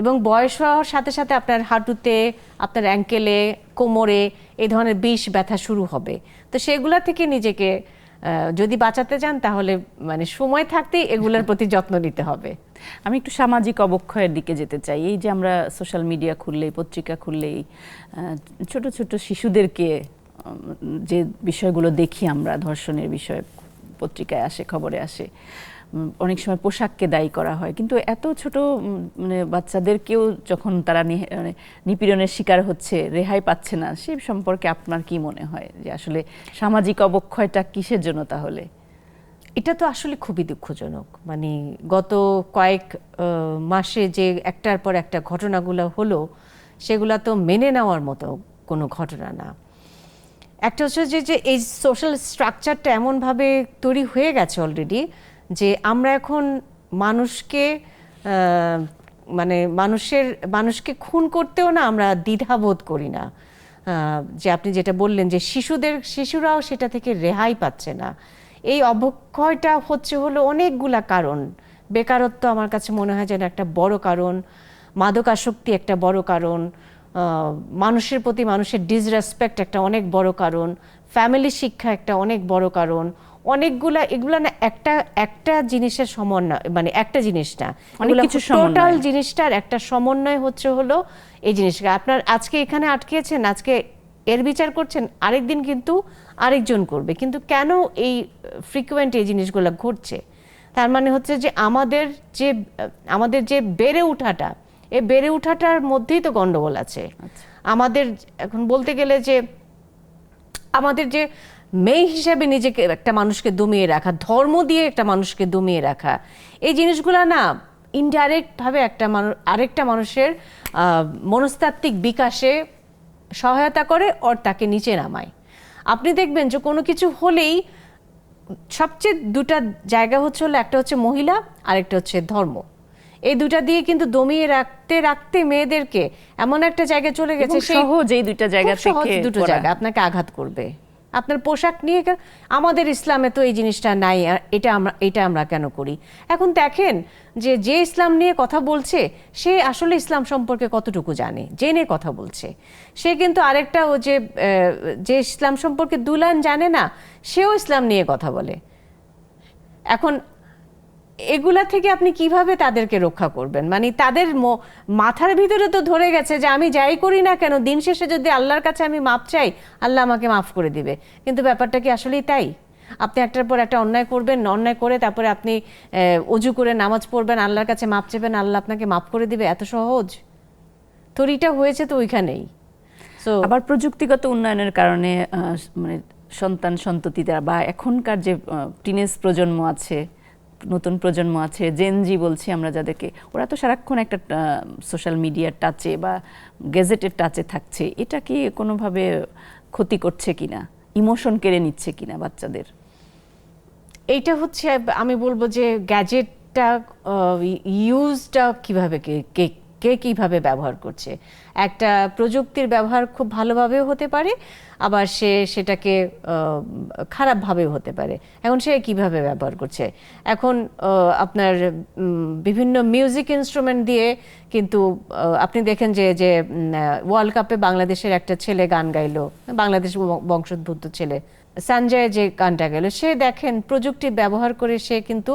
এবং বয়স হওয়ার সাথে সাথে আপনার হাঁটুতে, আপনার অ্যাঙ্কেলে, কোমরে এই ধরনের বিষ ব্যথা শুরু হবে। তো সেগুলা থেকে নিজেকে যদি বাঁচাতে চান, তাহলে মানে সময় থাকতেই এগুলোর প্রতি যত্ন নিতে হবে। আমি একটু সামাজিক অবক্ষয়ের দিকে যেতে চাই। এই যে আমরা সোশ্যাল মিডিয়া খুললেই, পত্রিকা খুললেই ছোট ছোট শিশুদেরকে যে বিষয়গুলো দেখি আমরা, ধর্ষণের বিষয় পত্রিকায় আসে, খবরে আসে, অনেক সময় পোশাককে দায়ী করা হয়। কিন্তু এত ছোট মানে বাচ্চাদেরকেও যখন তারা নিপীড়নের শিকার হচ্ছে, রেহাই পাচ্ছে না, সেই সম্পর্কে আপনার কি মনে হয় যে আসলে সামাজিক অবক্ষয়টা কিসের জন্য তাহলে? এটা তো আসলে খুবই দুঃখজনক। মানে গত কয়েক মাসে যে একটার পর একটা ঘটনাগুলো হলো, সেগুলো তো মেনে নেওয়ার মতো কোনো ঘটনা না। একটা হচ্ছে যে এই সোশ্যাল স্ট্রাকচারটা এমনভাবে তৈরি হয়ে গেছে অলরেডি, যে আমরা এখন মানুষকে মানে মানুষকে খুন করতেও না আমরা দ্বিধাবোধ করি না। যে আপনি যেটা বললেন যে শিশুরাও সেটা থেকে রেহাই পাচ্ছে না। এই অবক্ষয়টা হলো অনেকগুলা কারণ। বেকারত্ব আমার কাছে মনে হয় যেন একটা বড় কারণ, মাদকাসক্তি একটা বড় কারণ, মানুষের প্রতি মানুষের ডিসরেসপেক্ট একটা অনেক বড় কারণ, ফ্যামিলি শিক্ষা একটা অনেক বড় কারণ। এগুলা না একটা জিনিসের সমন্বয়, মানে একটা জিনিস না, টোটাল জিনিসটার একটা সমন্বয় হলো এই জিনিসটা। আপনার আজকে এখানে আটকেছেন, আজকে এর বিচার করছেন, আরেকদিন কিন্তু আরেকজন করবে। কিন্তু কেন এই ফ্রিকুয়েন্ট এই জিনিসগুলো ঘটছে? তার মানে হচ্ছে যে আমাদের যে বেড়ে ওঠাটা, এই বেড়ে ওঠাটার মধ্যেই তো গন্ডগোল আছে। আমাদের এখন বলতে গেলে যে আমাদের যে মেয়ে হিসেবে নিজেকে একটা মানুষকে দমিয়ে রাখা, ধর্ম দিয়ে একটা মানুষকে দমিয়ে রাখা, এই জিনিসগুলো না ইনডাইরেক্ট ভাবে আরেকটা মানুষের মনস্তাত্ত্বিক বিকাশে সহায়তা করে, আর তাকে নিচে নামায়। আপনি দেখবেন যে কোনো কিছু হলেই সবচেয়ে দুটা জায়গা হলো, একটা হচ্ছে মহিলা, আরেকটা হচ্ছে ধর্ম। এই দুটা দিয়ে কিন্তু দমিয়ে রাখতে রাখতে মেয়েদেরকে এমন একটা জায়গায় চলে গেছে, সহজ এই দুটো জায়গা থেকে দুটো জায়গা আপনাকে আঘাত করবে। আপনার পোশাক নিয়ে আমাদের ইসলামে তো এই জিনিসটা নাই, এটা আমরা কেন করি? এখন দেখেন যে ইসলাম নিয়ে কথা বলছে, সে আসলে ইসলাম সম্পর্কে কতটুকু জানে, জেনে কথা বলছে। সে কিন্তু আরেকটা যে ইসলাম সম্পর্কে 2 লাইন জানে না, সেও ইসলাম নিয়ে কথা বলে। এখন এগুলা থেকে আপনি কিভাবে তাদেরকে রক্ষা করবেন? মানে তাদের মাথার ভিতরে তো ধরে গেছে যে আমি যাই করি না কেন, দিন শেষে যদি আল্লাহর কাছে আমি মাপ চাই, আল্লাহ আমাকে মাফ করে দিবে। কিন্তু ব্যাপারটা কি আসলেই তাই? আপনি একটার পর একটা অন্যায় করবেন, অন্যায় করে তারপরে আপনি অজু করে নামাজ পড়বেন, আল্লাহর কাছে মাপ চাইবেন, আল্লাহ আপনাকে মাফ করে দিবে? এত সহজ? তরিটা হয়েছে তো ওইখানেই। আবার প্রযুক্তিগত উন্নয়নের কারণে মানে সন্তান সন্ততিরা বা এখনকার যে টিনেজ প্রজন্ম আছে, নতুন প্রজন্ম আছে, জেনজি বলছি আমরা যাদেরকে, ওরা তো সারাক্ষণ একটা সোশ্যাল মিডিয়ার টাচে বা গ্যাজেটের টাচে থাকছে। এটা কি কোনোভাবে ক্ষতি করছে কিনা, ইমোশন কেড়ে নিচ্ছে কিনা বাচ্চাদের? এইটা হচ্ছে আমি বলবো যে গ্যাজেটটা ইউজটা কিভাবে কে কিভাবে ব্যবহার করছে। একটা প্রযুক্তির ব্যবহার খুব ভালোভাবেও হতে পারে, আবার সেটাকে খারাপভাবেও হতে পারে। এখন সে কিভাবে ব্যবহার করছে। এখন আপনার বিভিন্ন মিউজিক ইনস্ট্রুমেন্ট দিয়ে কিন্তু আপনি দেখেন যে ওয়ার্ল্ড কাপে বাংলাদেশের একটা ছেলে গান গাইলো, বাংলাদেশ বংশোদ্ভূত ছেলে সঞ্জয় যে গানটা গেল, সে দেখেন প্রযুক্তি ব্যবহার করে সে কিন্তু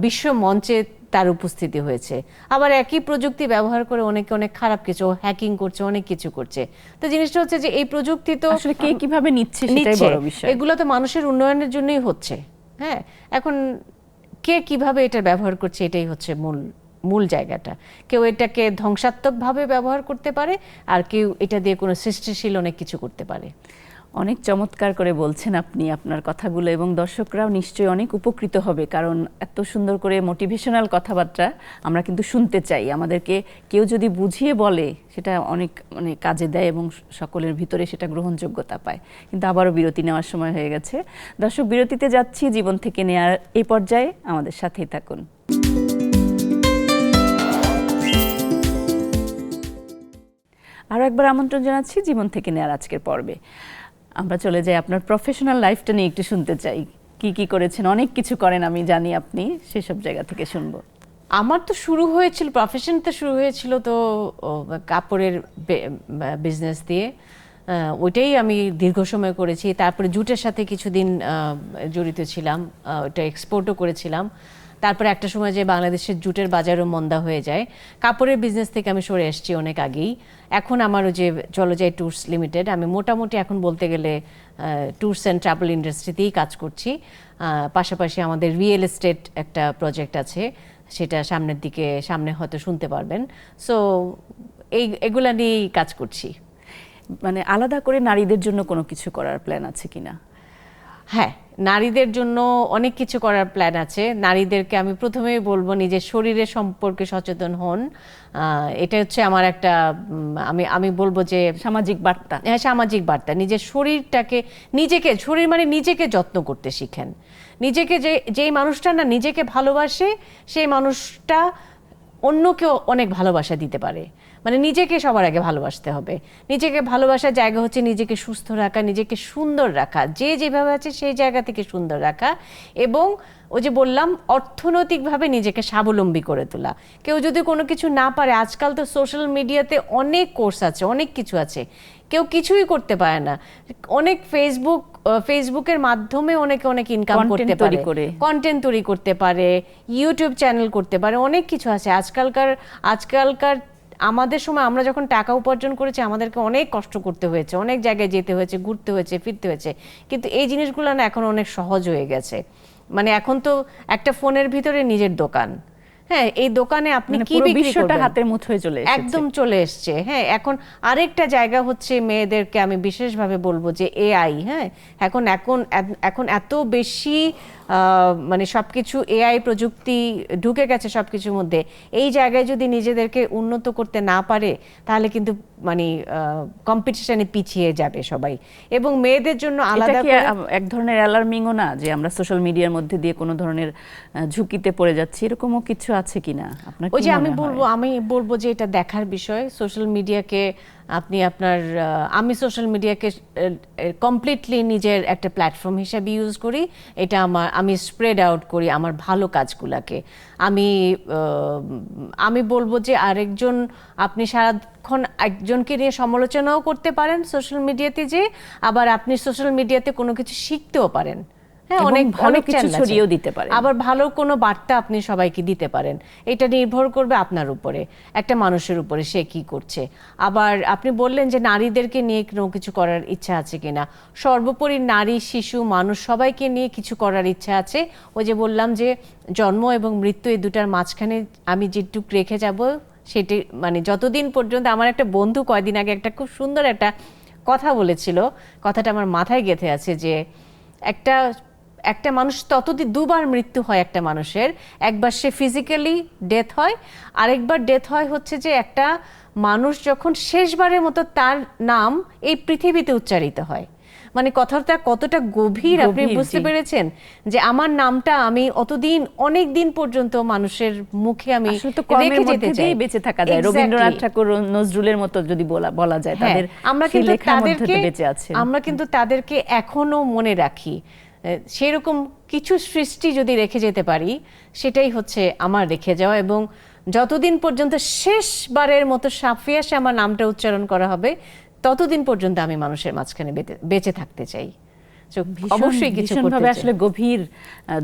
বিশ্ব মঞ্চে তার উপস্থিতি হয়েছে। আবার একই প্রযুক্তি ব্যবহার করে অনেকে অনেক খারাপ কিছু হ্যাকিং করছে, অনেক কিছু করছে। তো জিনিসটা হচ্ছে যে এই প্রযুক্তি তো আসলে কে কিভাবে নিচ্ছে সেটাই বড় বিষয়। এগুলো তো মানুষের উন্নয়নের জন্যই হচ্ছে। হ্যাঁ, এখন কে কিভাবে এটা ব্যবহার করছে এটাই হচ্ছে মূল জায়গাটা। কেউ এটাকে ধ্বংসাত্মকভাবে ব্যবহার করতে পারে, আর কেউ এটা দিয়ে কোনো সৃষ্টিশীল অনেক কিছু করতে পারে। অনেক চমৎকার করে বলছেন আপনি আপনার কথাগুলো, এবং দর্শকরাও নিশ্চয়ই অনেক উপকৃত হবে, কারণ এত সুন্দর করে মোটিভেশনাল কথাবার্তা আমরা কিন্তু শুনতে চাই। আমাদেরকে কেউ যদি বুঝিয়ে বলে সেটা অনেক কাজে দেয় এবং সকলের ভিতরে সেটা গ্রহণযোগ্যতা পায়। কিন্তু আবারও বিরতি নেওয়ার সময় হয়ে গেছে। দর্শক, বিরতিতে যাচ্ছি। জীবন থেকে নেয়ার এই পর্যায়ে আমাদের সাথেই থাকুন। আরও একবার আমন্ত্রণ জানাচ্ছি জীবন থেকে নেয়ার আজকের পর্বে। আমরা চলে যাই আপনার প্রফেশনাল লাইফটা নিয়ে একটু শুনতে চাই। কি কি করেছেন? অনেক কিছু করেন আমি জানি আপনি, সেসব জায়গা থেকে শুনবো। আমার তো প্রফেশনটা শুরু হয়েছিল তো কাপড়ের বিজনেস দিয়ে। ওইটাই আমি দীর্ঘ সময় করেছি। তারপরে জুটের সাথে কিছুদিন জড়িত ছিলাম, ওটা এক্সপোর্টও করেছিলাম। তারপরে একটা সময় যে বাংলাদেশের জুটের বাজারও মন্দা হয়ে যায়, কাপড়ের বিজনেস থেকে আমি সরে এসেছি অনেক আগেই। এখন আমারও যে চলো যাই ট্যুরস লিমিটেড, আমি মোটামুটি এখন বলতে গেলে ট্যুরস অ্যান্ড ট্রাভেল ইন্ডাস্ট্রিতেই কাজ করছি। পাশাপাশি আমাদের রিয়েল এস্টেট একটা প্রজেক্ট আছে, সেটা সামনে হয়তো শুনতে পারবেন। সো এগুলা নিয়েই কাজ করছি। মানে আলাদা করে নারীদের জন্য কোনো কিছু করার প্ল্যান আছে কিনা? হ্যাঁ, নারীদের জন্য অনেক কিছু করার প্ল্যান আছে। নারীদেরকে আমি প্রথমেই বলবো নিজের শরীরের সম্পর্কে সচেতন হন। এটা হচ্ছে আমার একটা আমি বলবো যে সামাজিক বার্তা। হ্যাঁ, সামাজিক বার্তা। নিজের শরীরটাকে শরীর মানে নিজেকে যত্ন করতে শিখেন। নিজেকে যেই মানুষটা না নিজেকে ভালোবাসে, সেই মানুষটা অন্যকেও অনেক ভালোবাসা দিতে পারে। মানে নিজেকে সবার আগে ভালোবাসতে হবে। নিজেকে ভালোবাসার জায়গা হচ্ছে নিজেকে সুস্থ রাখা, নিজেকে সুন্দর রাখা, যেভাবে আছে সেই জায়গা থেকে সুন্দর রাখা, এবং ওই যে বললাম অর্থনৈতিকভাবে নিজেকে স্বাবলম্বী করে তোলা। কেউ যদি কোনো কিছু না পারে, আজকাল তো সোশ্যাল মিডিয়াতে অনেক কোর্স আছে, অনেক কিছু আছে, কেউ কিছুই করতে পারে না। অনেক ফেসবুকের মাধ্যমে অনেকে অনেক ইনকাম করতে পারে, কন্টেন্ট তৈরি করতে পারে, ইউটিউব চ্যানেল করতে পারে, অনেক কিছু আছে। আজকালকার আমাদের সময় আমরা যখন টাকা উপার্জন করেছি, আমাদেরকে অনেক কষ্ট করতে হয়েছে, অনেক জায়গায় যেতে হয়েছে, ঘুরতে হয়েছে, ফিরতে হয়েছে। কিন্তু এই জিনিসগুলো না এখন অনেক সহজ হয়ে গেছে। মানে এখন তো একটা ফোনের ভিতরে নিজের দোকান। হ্যাঁ, এই দোকানে আপনি কি বিক্রি করবেন, হাতের মুঠোয় চলে এসেছে, একদম চলে এসছে। হ্যাঁ, এখন আরেকটা জায়গা হচ্ছে মেয়েদেরকে আমি বিশেষভাবে বলবো যে এআই। হ্যাঁ, এখন এত বেশি মানে সবকিছু এআই প্রযুক্তি ঢুকে গেছে সবকিছুর মধ্যে। এই জায়গায় যদি নিজেদেরকে উন্নত করতে না পারে, তাহলে কিন্তু মানে কম্পিটিশনে পিছিয়ে যাবে সবাই। এবং মেয়েদের জন্য আলাদা এক ধরনের অ্যালার্মিংও না যে আমরা সোশ্যাল মিডিয়ার মধ্যে দিয়ে কোনো ধরনের ঝুঁকিতে পড়ে যাচ্ছি, এরকমও কিছু আছে কিনা আপনার? ওই যে আমি বলবো যে এটা দেখার বিষয়। সোশ্যাল মিডিয়াকে আমি সোশ্যাল মিডিয়াকে কমপ্লিটলি নিজের একটা প্ল্যাটফর্ম হিসেবে ইউজ করি। এটা আমি স্প্রেড আউট করি আমার ভালো কাজগুলোকে। আমি বলবো যে আপনি সারাক্ষণ একজনকে নিয়ে সমালোচনাও করতে পারেন সোশ্যাল মিডিয়াতে, আবার আপনি সোশ্যাল মিডিয়াতে কোনো কিছু শিখতেও পারেন। হ্যাঁ, অনেক কিছু ছড়িয়েও দিতে পারেন, আবার ভালো কোনো বার্তা আপনি সবাইকে দিতে পারেন। এটা নির্ভর করবে আপনার উপরে, একটা মানুষের উপরে, সে কি করছে। আবার আপনি বললেন যে নারীদেরকে নিয়ে কোনো কিছু করার ইচ্ছা আছে কিনা। সর্বোপরি নারী, শিশু, মানুষ সবাইকে নিয়ে কিছু করার ইচ্ছা আছে। ওই যে বললাম যে জন্ম এবং মৃত্যু, এই দুটার মাঝখানে আমি যেটুকু রেখে যাব, সেটি মানে যতদিন পর্যন্ত। আমার একটা বন্ধু কয়দিন আগে একটা খুব সুন্দর একটা কথা বলেছিল, কথাটা আমার মাথায় গেঁথে আছে, যে একটা মানুষ ততদিন দুবার মৃত্যু হয় একটা মানুষের। একবার সে ফিজিক্যালি ডেথ হয়, আরেকবার ডেথ হয় হচ্ছে যে একটা মানুষ যখন শেষবারের মতো তার নাম এই পৃথিবীতে উচ্চারিত হয়। মানে কথাটা কতটা গভীর আপনি গভীর, বুঝতে জি। পেরেছেন, যে আমার নামটা আমি অতদিন অনেক দিন পর্যন্ত মানুষের মুখে আমি আসলে তো কর্মের রেখে যেতে মধ্যে চাই। দিয়েই বেঁচে থাকা যায়। Exactly. রবীন্দ্রনাথ ঠাকুর, নজরুলের মতো যদি বলা যায়, হ্যাঁ, তাদের আমরা সেই কিন্তু লেখার মধ্যে তো তাদেরকে বেঁচে আছেন। আমরা কিন্তু তাদেরকে এখনো মনে রাখি। সেরকম কিছু সৃষ্টি যদি রেখে যেতে পারি, সেটাই হচ্ছে আমার রেখে যাওয়া। এবং যতদিন পর্যন্ত শেষবারের মতো সাফিয়া আমার নামটা উচ্চারণ করা হবে, ততদিন পর্যন্ত আমি মানুষের মাঝখানে বেঁচে থাকতে চাই। তো অবশ্যই কিছু করতে ভীষণভাবে চাই। আসলে গভীর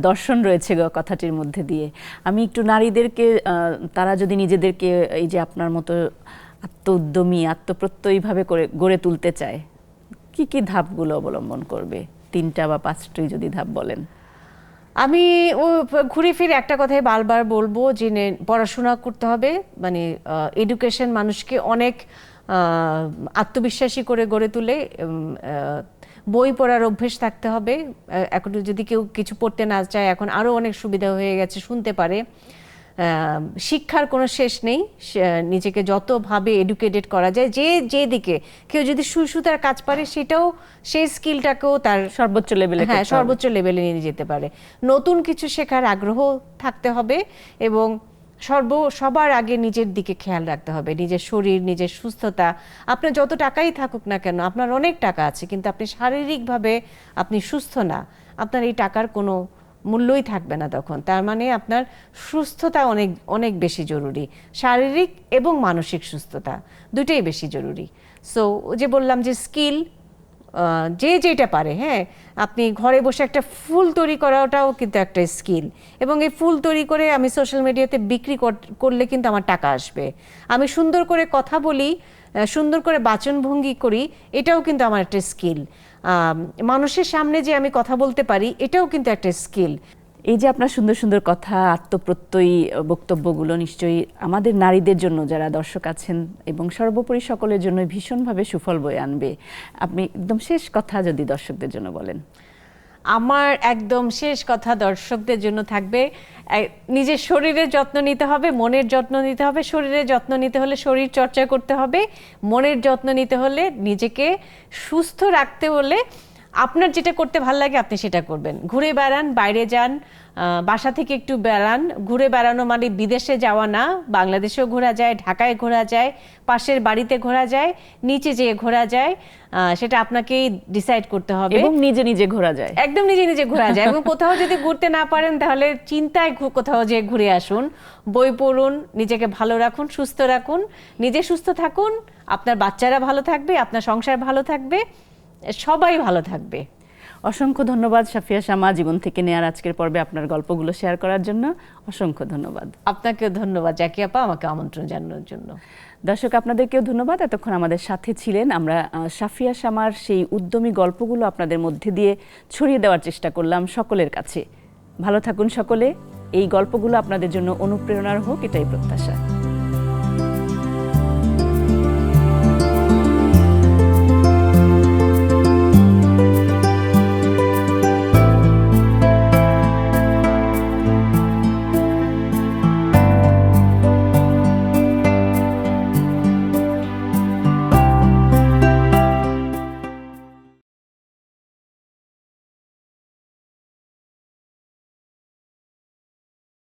দর্শন রয়েছে কথাটির মধ্যে দিয়ে। আমি একটু নারীদেরকে, তারা যদি নিজেদেরকে এই যে আপনার মতো আত্মউদ্যমী, আত্মপ্রত্যয়ীভাবে করে গড়ে তুলতে চায়, কি কি ধাপগুলো অবলম্বন করবে? 3টা বা 5টি যদি ধাপ বলেন। আমি ঘুরে ফিরে একটা কথাই বারবার বলবো, যে পড়াশোনা করতে হবে। মানে এডুকেশন মানুষকে অনেক আত্মবিশ্বাসী করে গড়ে তুলে। বই পড়ার অভ্যেস থাকতে হবে। এখন যদি কেউ কিছু পড়তে না চায়, এখন আরও অনেক সুবিধা হয়ে গেছে, শুনতে পারে। শিক্ষার কোনো শেষ নেই। নিজেকে যতভাবে এডুকেটেড করা যায়, যে দিকে কেউ যদি সুতার কাজ পারে, সেটাও সেই স্কিলটাকেও তার সর্বোচ্চ লেভেলে, হ্যাঁ, সর্বোচ্চ লেভেলে নিয়ে যেতে পারে। নতুন কিছু শেখার আগ্রহ থাকতে হবে, এবং সবার আগে নিজের দিকে খেয়াল রাখতে হবে। নিজের শরীর, নিজের সুস্থতা। আপনার যত টাকাই থাকুক না কেন, আপনার অনেক টাকা আছে, কিন্তু আপনি শারীরিকভাবে আপনি সুস্থ না, আপনার এই টাকার কোনো মূল্যই থাকবে না তখন। তার মানে আপনার সুস্থতা অনেক অনেক বেশি জরুরি। শারীরিক এবং মানসিক সুস্থতা দুটোই বেশি জরুরি। সো যে বললাম যে স্কিল, যে যেটা পারে। হ্যাঁ, আপনি ঘরে বসে একটা ফুল তৈরি করাটাও কিন্তু একটা স্কিল, এবং এই ফুল তৈরি করে আমি সোশ্যাল মিডিয়াতে বিক্রি করলে কিন্তু আমার টাকা আসবে। আমি সুন্দর করে কথা বলি, সুন্দর করে বাচনভঙ্গি করি, এটাও কিন্তু আমার একটা স্কিল। মানুষের সামনে যে আমি কথা বলতে পারি, এটাও কিন্তু একটা স্কিল। এই যে আপনার সুন্দর সুন্দর কথা, আত্মপ্রত্যয়ী বক্তব্যগুলো নিশ্চয়ই আমাদের নারীদের জন্য, যারা দর্শক আছেন এবং সর্বোপরি সকলের জন্য ভীষণভাবে সুফল বয়ে আনবে। আপনি একদম শেষ কথা যদি দর্শকদের জন্য বলেন। আমার একদম শেষ কথা দর্শকদের জন্য থাকবে, নিজের শরীরের যত্ন নিতে হবে, মনের যত্ন নিতে হবে। শরীরের যত্ন নিতে হলে শরীর চর্চা করতে হবে, মনের যত্ন নিতে হলে নিজেকে সুস্থ রাখতে হলে আপনার যেটা করতে ভালো লাগে আপনি সেটা করবেন। ঘুরে বেড়ান, বাইরে যান, বাসা থেকে একটু বেড়ান। ঘুরে বেড়ানো মানে বিদেশে যাওয়া না, বাংলাদেশেও ঘোরা যায়, ঢাকায় ঘোরা যায়, পাশের বাড়িতে ঘোরা যায়, নিচে যেয়ে ঘোরা যায়। সেটা আপনাকেই ডিসাইড করতে হবে, এবং নিজে নিজে ঘোরা যায়, একদম নিজে নিজে ঘোরা যায়। এবং কোথাও যদি ঘুরতে না পারেন, তাহলে চিন্তায় কোথাও যেয়ে ঘুরে আসুন। বই পড়ুন, নিজেকে ভালো রাখুন, সুস্থ রাখুন, নিজে সুস্থ থাকুন, আপনার বাচ্চারা ভালো থাকবে, আপনার সংসার ভালো থাকবে, সবাই ভালো থাকবে। অসংখ্য ধন্যবাদ সাফিয়া শামা, জীবন থেকে নেয়ার আজকের পর্বে আপনার গল্পগুলো শেয়ার করার জন্য। অসংখ্য ধন্যবাদ। আপনাকেও ধন্যবাদ জাকি আপা, আমাকে আমন্ত্রণ জানানোর জন্য। দর্শক, আপনাদেরকেও ধন্যবাদ, এতক্ষণ আমাদের সাথে ছিলেন। আমরা সাফিয়া শামার সেই উদ্যমী গল্পগুলো আপনাদের মধ্যে দিয়ে ছড়িয়ে দেওয়ার চেষ্টা করলাম সকলের কাছে। ভালো থাকুন সকলে। এই গল্পগুলো আপনাদের জন্য অনুপ্রেরণার হোক, এটাই প্রত্যাশা।